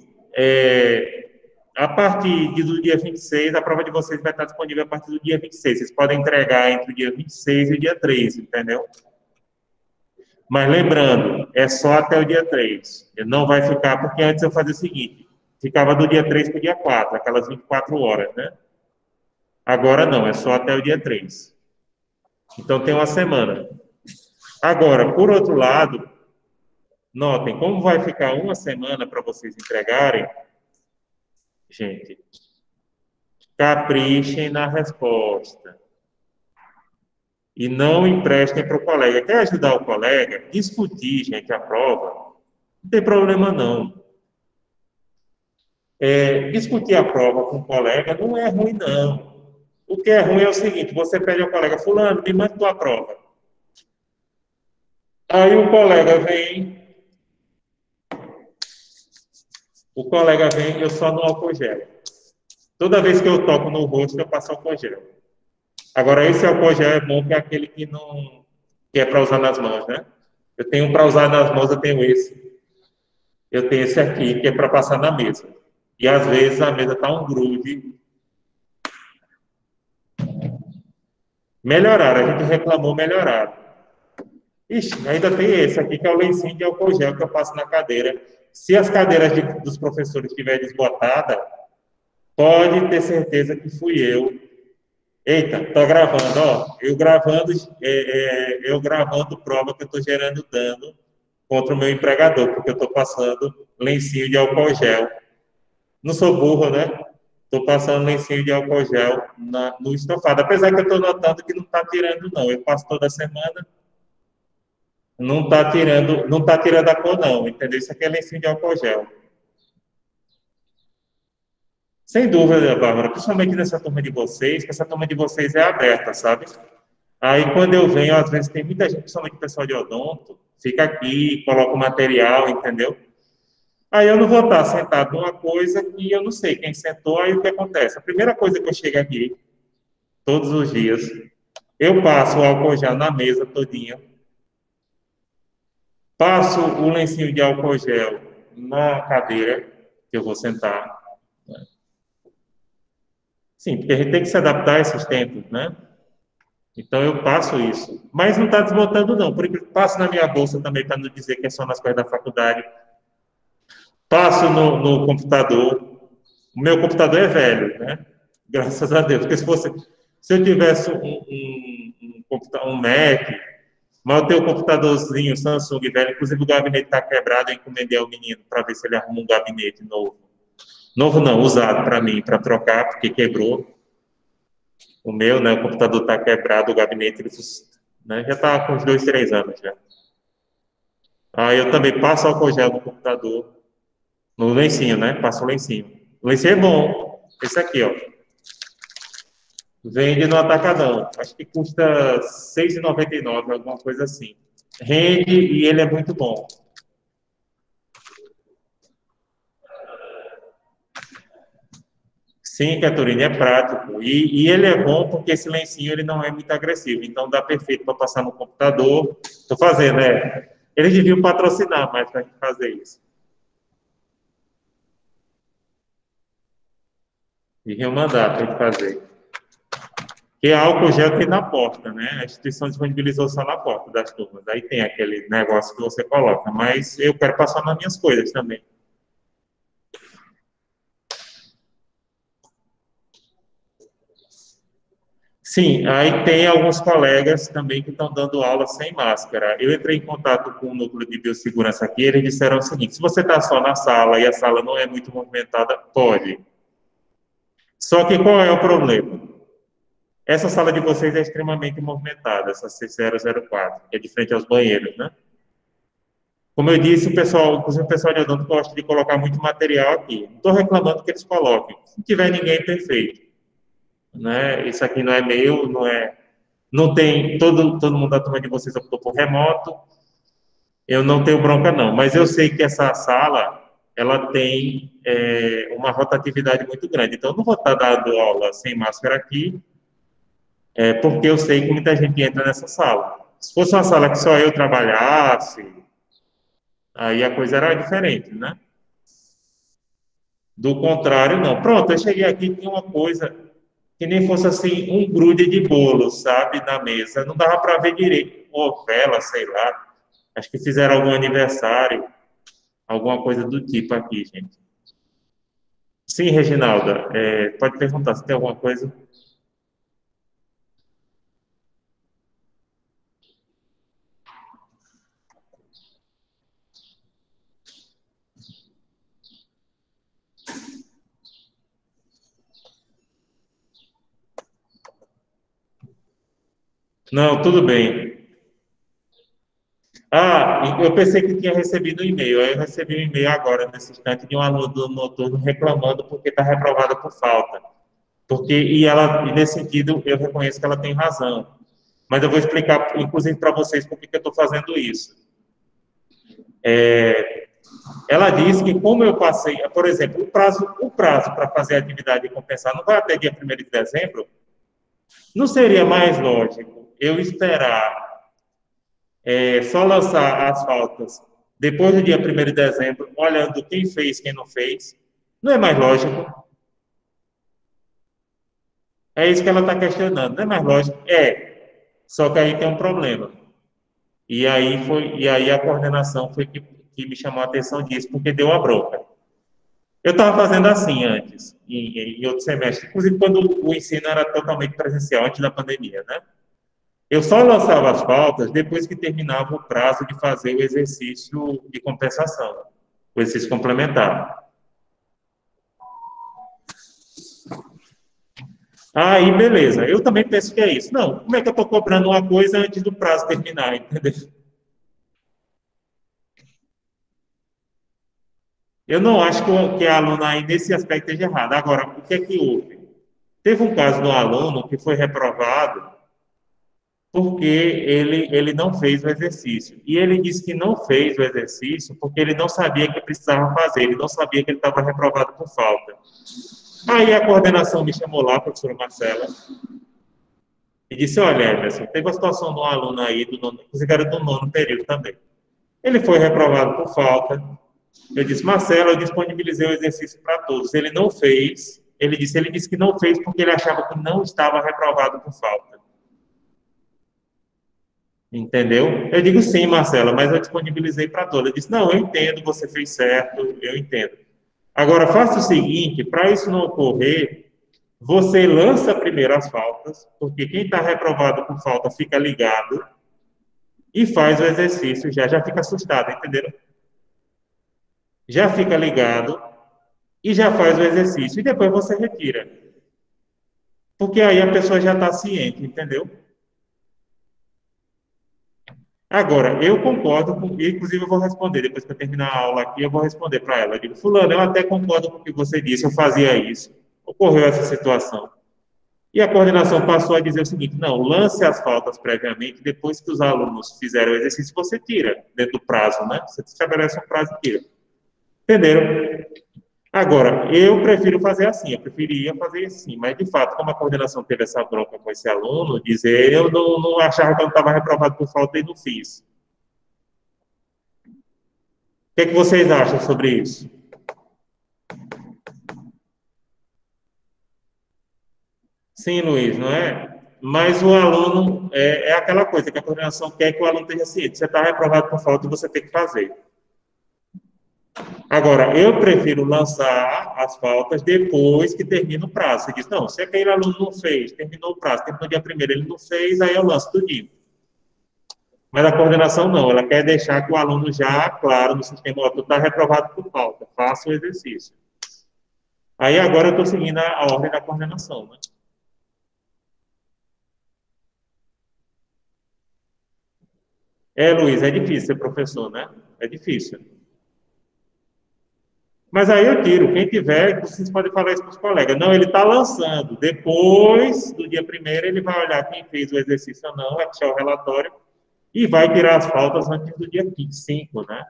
A partir do dia 26, a prova de vocês vai estar disponível a partir do dia 26. Vocês podem entregar entre o dia 26 e o dia 3, entendeu? Mas lembrando, é só até o dia 3. Ele não vai ficar, porque antes eu fazia o seguinte, ficava do dia 3 para o dia 4, aquelas 24 horas, né? Agora não, é só até o dia 3. Então tem uma semana. Agora, por outro lado, notem, como vai ficar uma semana para vocês entregarem, gente, caprichem na resposta. E não emprestem para o colega. Quer ajudar o colega? Discutir, gente, a prova. Não tem problema, não. Discutir a prova com o colega não é ruim, não. O que é ruim é o seguinte, você pede ao colega, fulano, me manda tua prova. Aí eu só no álcool gel. Toda vez que eu toco no rosto, eu passo álcool gel. Agora, esse álcool gel é bom, que é aquele que é para usar nas mãos, né? Eu tenho para usar nas mãos, eu tenho esse. Eu tenho esse aqui, que é para passar na mesa. E às vezes a mesa está um grude. Melhoraram, a gente reclamou, melhoraram. Ixi, ainda tem esse aqui, que é o lencinho de álcool gel que eu passo na cadeira. Se as cadeiras dos professores estiverem esgotadas, pode ter certeza que fui eu. Eita, tô gravando, ó. Eu gravando prova que eu estou gerando dano contra o meu empregador, porque eu estou passando lencinho de álcool gel. Não sou burro, né? Estou passando lencinho de álcool gel no estofado. Apesar que eu estou notando que não está tirando, não. Eu passo toda semana, não tá tirando a cor, não. Entendeu? Isso aqui é lencinho de álcool gel. Sem dúvida, Bárbara, principalmente nessa turma de vocês, que essa turma de vocês é aberta, sabe? Aí, quando eu venho, às vezes tem muita gente, principalmente o pessoal de odonto, fica aqui, coloca o material, entendeu? Aí eu não vou estar sentado numa coisa que eu não sei quem sentou, aí o que acontece? A primeira coisa que eu chego aqui, todos os dias, eu passo o álcool gel na mesa todinha, passo o lencinho de álcool gel na cadeira que eu vou sentar. Sim, porque a gente tem que se adaptar a esses tempos, né? Então eu passo isso. Mas não está desbotando, não. Por isso, passo na minha bolsa também para não dizer que é só nas coisas da faculdade. Passo no computador. O meu computador é velho, né? Graças a Deus. Porque se eu tivesse um Mac, mas eu tenho um computadorzinho Samsung velho, inclusive o gabinete está quebrado, eu encomendei ao menino para ver se ele arruma um gabinete novo. Novo não, usado para mim, para trocar, porque quebrou. O meu, né? O computador está quebrado, o gabinete, ele, né, já está com uns 2, 3 anos já. Aí eu também passo álcool gel no computador, no lencinho, né? Passo o lencinho. O lencinho é bom. Esse aqui, ó. Vende no Atacadão. Acho que custa R$ 6,99, alguma coisa assim. Rende e ele é muito bom. Sim, Caturine, é prático. E ele é bom porque esse lencinho ele não é muito agressivo. Então dá perfeito para passar no computador. Estou fazendo, né? Eles deviam patrocinar mais para a gente fazer isso. Deviam mandar para a gente fazer. Que álcool gel tem na porta, né? A instituição disponibilizou só na porta das turmas. Aí tem aquele negócio que você coloca. Mas eu quero passar nas minhas coisas também. Sim, aí tem alguns colegas também que estão dando aula sem máscara. Eu entrei em contato com o núcleo de biossegurança aqui, eles disseram o seguinte: se você está só na sala e a sala não é muito movimentada, pode. Só que qual é o problema? Essa sala de vocês é extremamente movimentada, essa C004, que é de frente aos banheiros, né? Como eu disse, o pessoal, inclusive o pessoal de odonto gosta de colocar muito material aqui. Não estou reclamando que eles coloquem. Se não tiver ninguém, perfeito. Né? Isso aqui não é meu, não é. Não tem, todo mundo da turma de vocês optou por remoto, eu não tenho bronca não, mas eu sei que essa sala, ela tem uma rotatividade muito grande, então eu não vou estar dando aula sem máscara aqui, porque eu sei que muita gente entra nessa sala. Se fosse uma sala que só eu trabalhasse, aí a coisa era diferente, né? Do contrário, não. Pronto, eu cheguei aqui e tinha uma coisa que nem fosse assim um grude de bolo, sabe, na mesa. Não dava para ver direito. Ou vela, sei lá. Acho que fizeram algum aniversário, alguma coisa do tipo aqui, gente. Sim, Reginalda, pode perguntar se tem alguma coisa. Não, tudo bem. Ah, eu pensei que tinha recebido um e-mail. Aí eu recebi um e-mail agora, nesse instante, de um aluno do noturno reclamando porque está reprovada por falta. E nesse sentido, eu reconheço que ela tem razão. Mas eu vou explicar, inclusive, para vocês por que eu estou fazendo isso. Ela disse que, como eu passei, por exemplo, o prazo para fazer a atividade de compensar não vai até dia 1º de dezembro, não seria mais lógico eu esperar só lançar as faltas depois do dia 1º de dezembro, olhando quem fez, quem não fez? Não é mais lógico? É isso que ela está questionando. Não é mais lógico? É. Só que aí tem um problema. E aí a coordenação foi que me chamou a atenção disso, porque deu a bronca. Eu estava fazendo assim antes, em outro semestre, inclusive quando o ensino era totalmente presencial, antes da pandemia, né? Eu só lançava as faltas depois que terminava o prazo de fazer o exercício de compensação, o exercício complementar. Aí, beleza. Eu também penso que é isso. Não, como é que eu estou cobrando uma coisa antes do prazo terminar, entendeu? Eu não acho que a aluna aí nesse aspecto esteja errada. Agora, o que é que houve? Teve um caso de um aluno que foi reprovado porque ele não fez o exercício. E ele disse que não fez o exercício porque ele não sabia que precisava fazer, ele não sabia que ele estava reprovado por falta. Aí a coordenação me chamou lá, a professora Marcela, e disse: Olha, Emerson, teve a situação de um aluno aí, inclusive era do nono período também. Ele foi reprovado por falta. Eu disse: Marcelo, eu disponibilizei o exercício para todos. Ele não fez. Ele disse que não fez porque ele achava que não estava reprovado por falta. Entendeu? Eu digo sim, Marcela, mas eu disponibilizei para todos. Eu disse, não, eu entendo, você fez certo, eu entendo. Agora, faça o seguinte, para isso não ocorrer, você lança primeiro as faltas, porque quem está reprovado por falta fica ligado e faz o exercício, já fica assustado, entendeu? Já fica ligado e já faz o exercício, e depois você retira. Porque aí a pessoa já está ciente, entendeu? Agora, eu concordo com, inclusive eu vou responder, depois que eu terminar a aula aqui, eu vou responder para ela. Eu digo, fulano, eu até concordo com o que você disse, eu fazia isso, ocorreu essa situação. E a coordenação passou a dizer o seguinte, não, lance as faltas previamente, depois que os alunos fizeram o exercício, você tira, dentro do prazo, né? Você estabelece um prazo e tira. Entenderam? Agora, eu prefiro fazer assim, eu preferia fazer assim, mas de fato, como a coordenação teve essa bronca com esse aluno, dizer, eu não achava que eu não estava reprovado por falta e não fiz. O que é que vocês acham sobre isso? Sim, Luiz, não é? Mas o aluno, é aquela coisa que a coordenação quer que o aluno tenha ciente. Você está reprovado por falta, você tem que fazer. Agora, eu prefiro lançar as faltas depois que termina o prazo. Você diz, não, se aquele aluno não fez, terminou o prazo, terminou dia primeiro, ele não fez, aí eu lanço tudinho. Mas a coordenação não, ela quer deixar que o aluno já, claro, no sistema, ó, tu está reprovado por falta, faça o exercício. Aí agora eu estou seguindo a ordem da coordenação, né? É, Luiz, é difícil ser professor, né? É difícil. Mas aí eu tiro, quem tiver, vocês podem falar isso para os colegas. Não, ele está lançando. Depois do dia primeiro, ele vai olhar quem fez o exercício ou não, vai puxar o relatório e vai tirar as faltas antes do dia 5, né?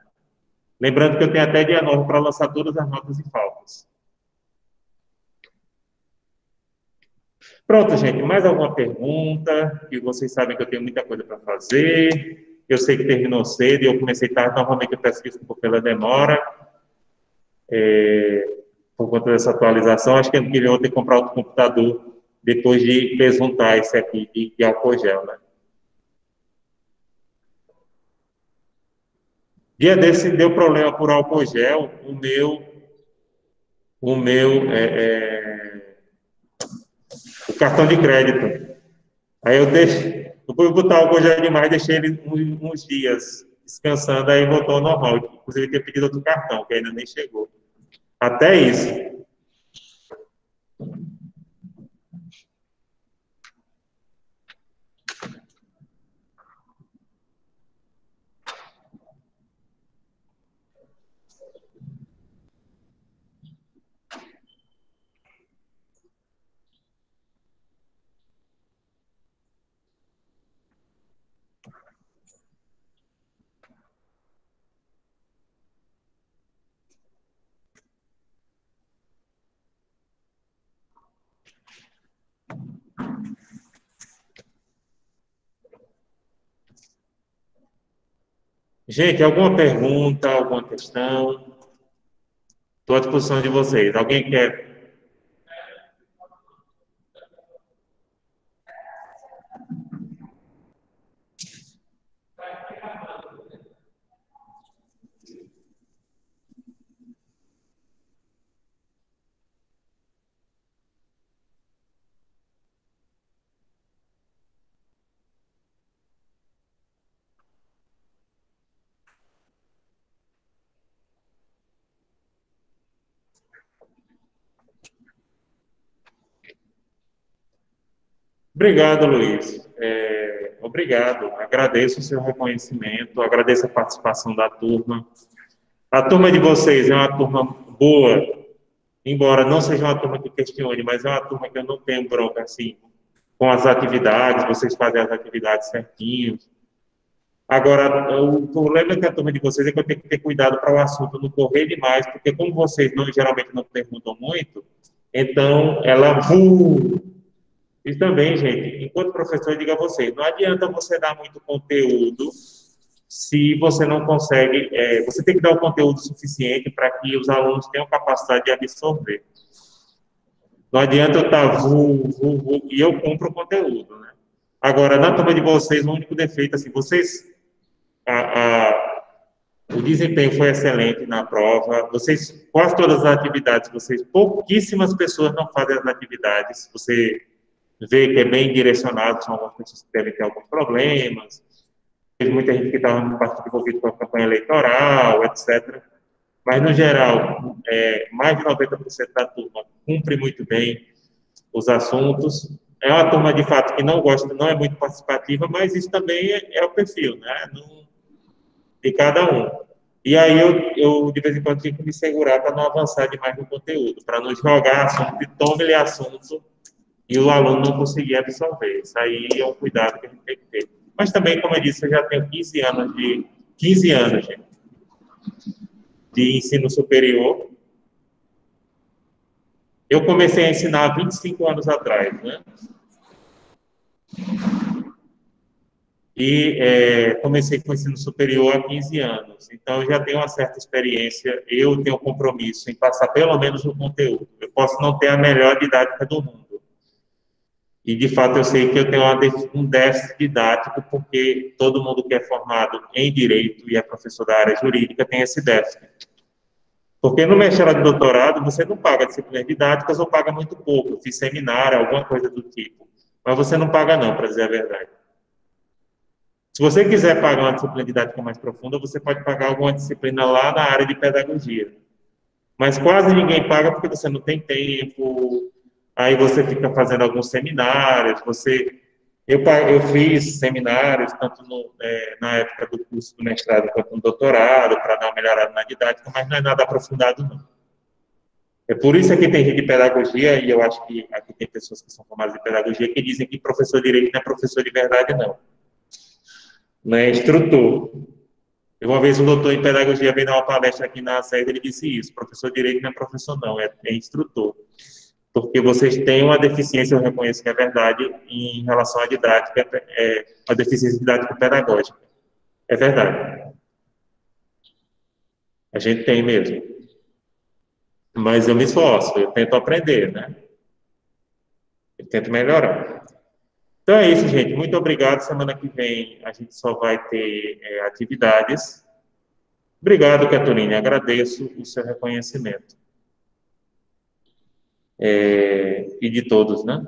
Lembrando que eu tenho até dia 9 para lançar todas as notas e faltas. Pronto, gente, mais alguma pergunta? Que vocês sabem que eu tenho muita coisa para fazer. Eu sei que terminou cedo e eu comecei tarde, novamente eu peço desculpa pela demora, por conta dessa atualização. Acho que eu queria ter comprado outro computador depois de besuntar esse aqui de álcool gel, né? Dia desse deu problema por álcool gel, o cartão de crédito. Aí eu fui botar álcool gel demais, deixei ele uns dias descansando, aí voltou ao normal. Inclusive, eu tinha pedido outro cartão, que ainda nem chegou. Até isso. Gente, alguma pergunta, alguma questão? Estou à disposição de vocês. Alguém quer? Obrigado, Luiz. Obrigado. Agradeço o seu reconhecimento, agradeço a participação da turma. A turma de vocês é uma turma boa, embora não seja uma turma que questione, mas é uma turma que eu não tenho bronca assim com as atividades, vocês fazem as atividades certinho. Agora, o problema que a turma de vocês é que eu tenho que ter cuidado para o assunto não correr demais, porque como vocês geralmente não perguntam muito, então ela e também, gente, enquanto professor, eu digo a vocês, não adianta você dar muito conteúdo se você não consegue, você tem que dar o conteúdo suficiente para que os alunos tenham capacidade de absorver. Não adianta eu estar e eu compro o conteúdo, né? Agora, na turma de vocês, o único defeito, assim, vocês, a, a- o desempenho foi excelente na prova, vocês, quase todas as atividades, vocês, pouquíssimas pessoas não fazem as atividades, você vê que é bem direcionado, são algumas pessoas que devem ter alguns problemas, tem muita gente que estava no partido envolvido com a campanha eleitoral, etc. Mas, no geral, mais de 90% da turma cumpre muito bem os assuntos. É uma turma, de fato, que não gosta, não é muito participativa, mas isso também é o perfil, né? De cada um. E aí de vez em quando, tenho que me segurar para não avançar demais no conteúdo, para não jogar assunto e tome-lhe assunto e o aluno não conseguir absorver. Isso aí é um cuidado que a gente tem que ter. Mas também, como eu disse, eu já tenho 15 anos de ensino superior. Eu comecei a ensinar há 25 anos atrás, né? E comecei com o ensino superior há 15 anos. Então, eu já tenho uma certa experiência, eu tenho um compromisso em passar pelo menos o conteúdo. Eu posso não ter a melhor didática do mundo. E, de fato, eu sei que eu tenho um déficit didático, porque todo mundo que é formado em direito e é professor da área jurídica tem esse déficit. Porque no mestrado e doutorado, você não paga disciplinas didáticas ou paga muito pouco. Eu fiz seminário, alguma coisa do tipo. Mas você não paga não, para dizer a verdade. Se você quiser pagar uma disciplina didática mais profunda, você pode pagar alguma disciplina lá na área de pedagogia. Mas quase ninguém paga porque você não tem tempo, aí você fica fazendo alguns seminários, eu fiz seminários, tanto na época do curso do mestrado quanto no doutorado, para dar uma melhorada na didática, mas não é nada aprofundado, não. É por isso que tem gente de pedagogia, e eu acho que aqui tem pessoas que são formadas em pedagogia, que dizem que professor de direito não é professor de verdade, não. Não é instrutor. Uma vez um doutor em pedagogia veio dar uma palestra aqui na sede, ele disse isso, professor de direito não é professor não, é instrutor. Porque vocês têm uma deficiência, eu reconheço que é verdade, em relação à didática, a deficiência didática pedagógica. É verdade. A gente tem mesmo. Mas eu me esforço, eu tento aprender, né? Eu tento melhorar. Então é isso, gente. Muito obrigado. Semana que vem a gente só vai ter atividades. Obrigado, Catarina. Agradeço o seu reconhecimento. E de todos, né?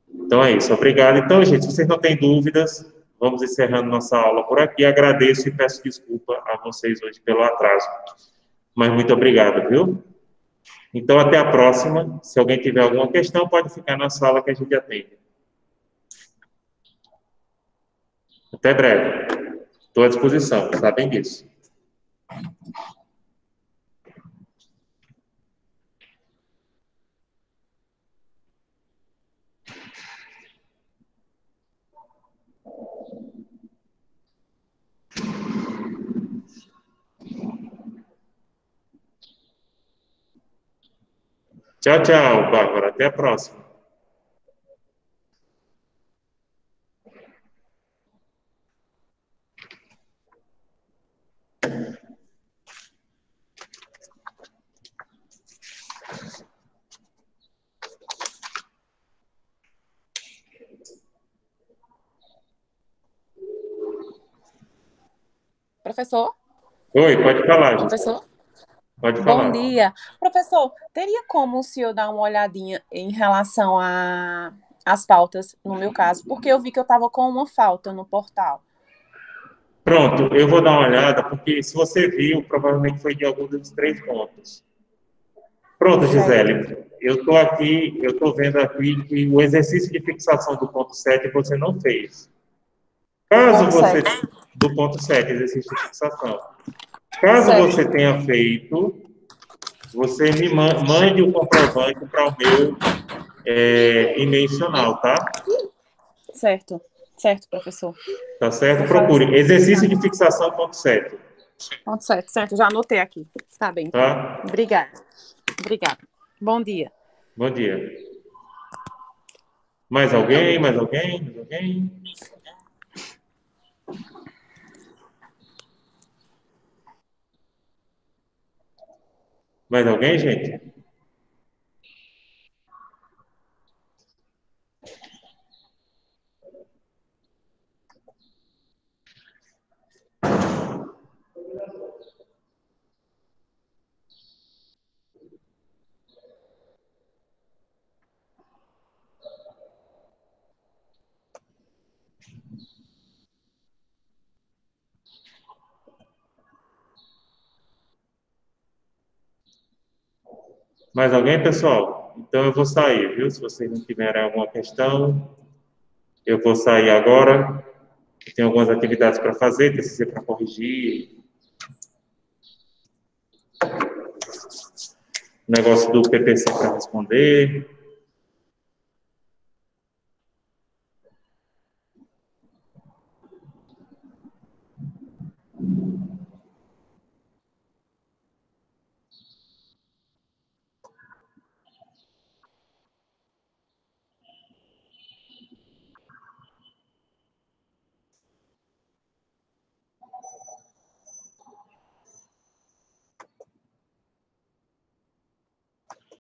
Então é isso. Obrigado. Então, gente, se vocês não têm dúvidas, vamos encerrando nossa aula por aqui. Agradeço e peço desculpa a vocês hoje pelo atraso. Mas muito obrigado, viu? Então, até a próxima. Se alguém tiver alguma questão, pode ficar na sala que a gente atende. Até breve. Estou à disposição, sabem disso. Tchau, tchau, Bárbara. Até a próxima. Professor? Oi, pode falar, gente. Professor? Pode Bom falar. dia. Professor, teria como o senhor dar uma olhadinha em relação às faltas, no meu caso? Porque eu vi que eu estava com uma falta no portal. Pronto, eu vou dar uma olhada, porque se você viu, provavelmente foi de algum dos três pontos. Pronto, Certo. Gisele. Eu estou vendo aqui que o exercício de fixação do ponto 7 você não fez. Do Caso ponto você, 7. do ponto 7, exercício de fixação. Caso Certo. você tenha feito, você me mande o comprovante para o meu e-mail institucional, tá? Certo. Certo, professor. Tá certo? Vou fazer. Procure exercício de fixação ponto 7, Ponto certo, certo. Já anotei aqui. Está bem, então. tá? Obrigada. Obrigada. Bom dia. Bom dia. Mais alguém? Mais alguém? Mais alguém? Mais alguém, gente? Mais alguém, pessoal? Então eu vou sair, viu? Se vocês não tiverem alguma questão, eu vou sair agora. Tem algumas atividades para fazer, TCC para corrigir, negócio do PPC para responder.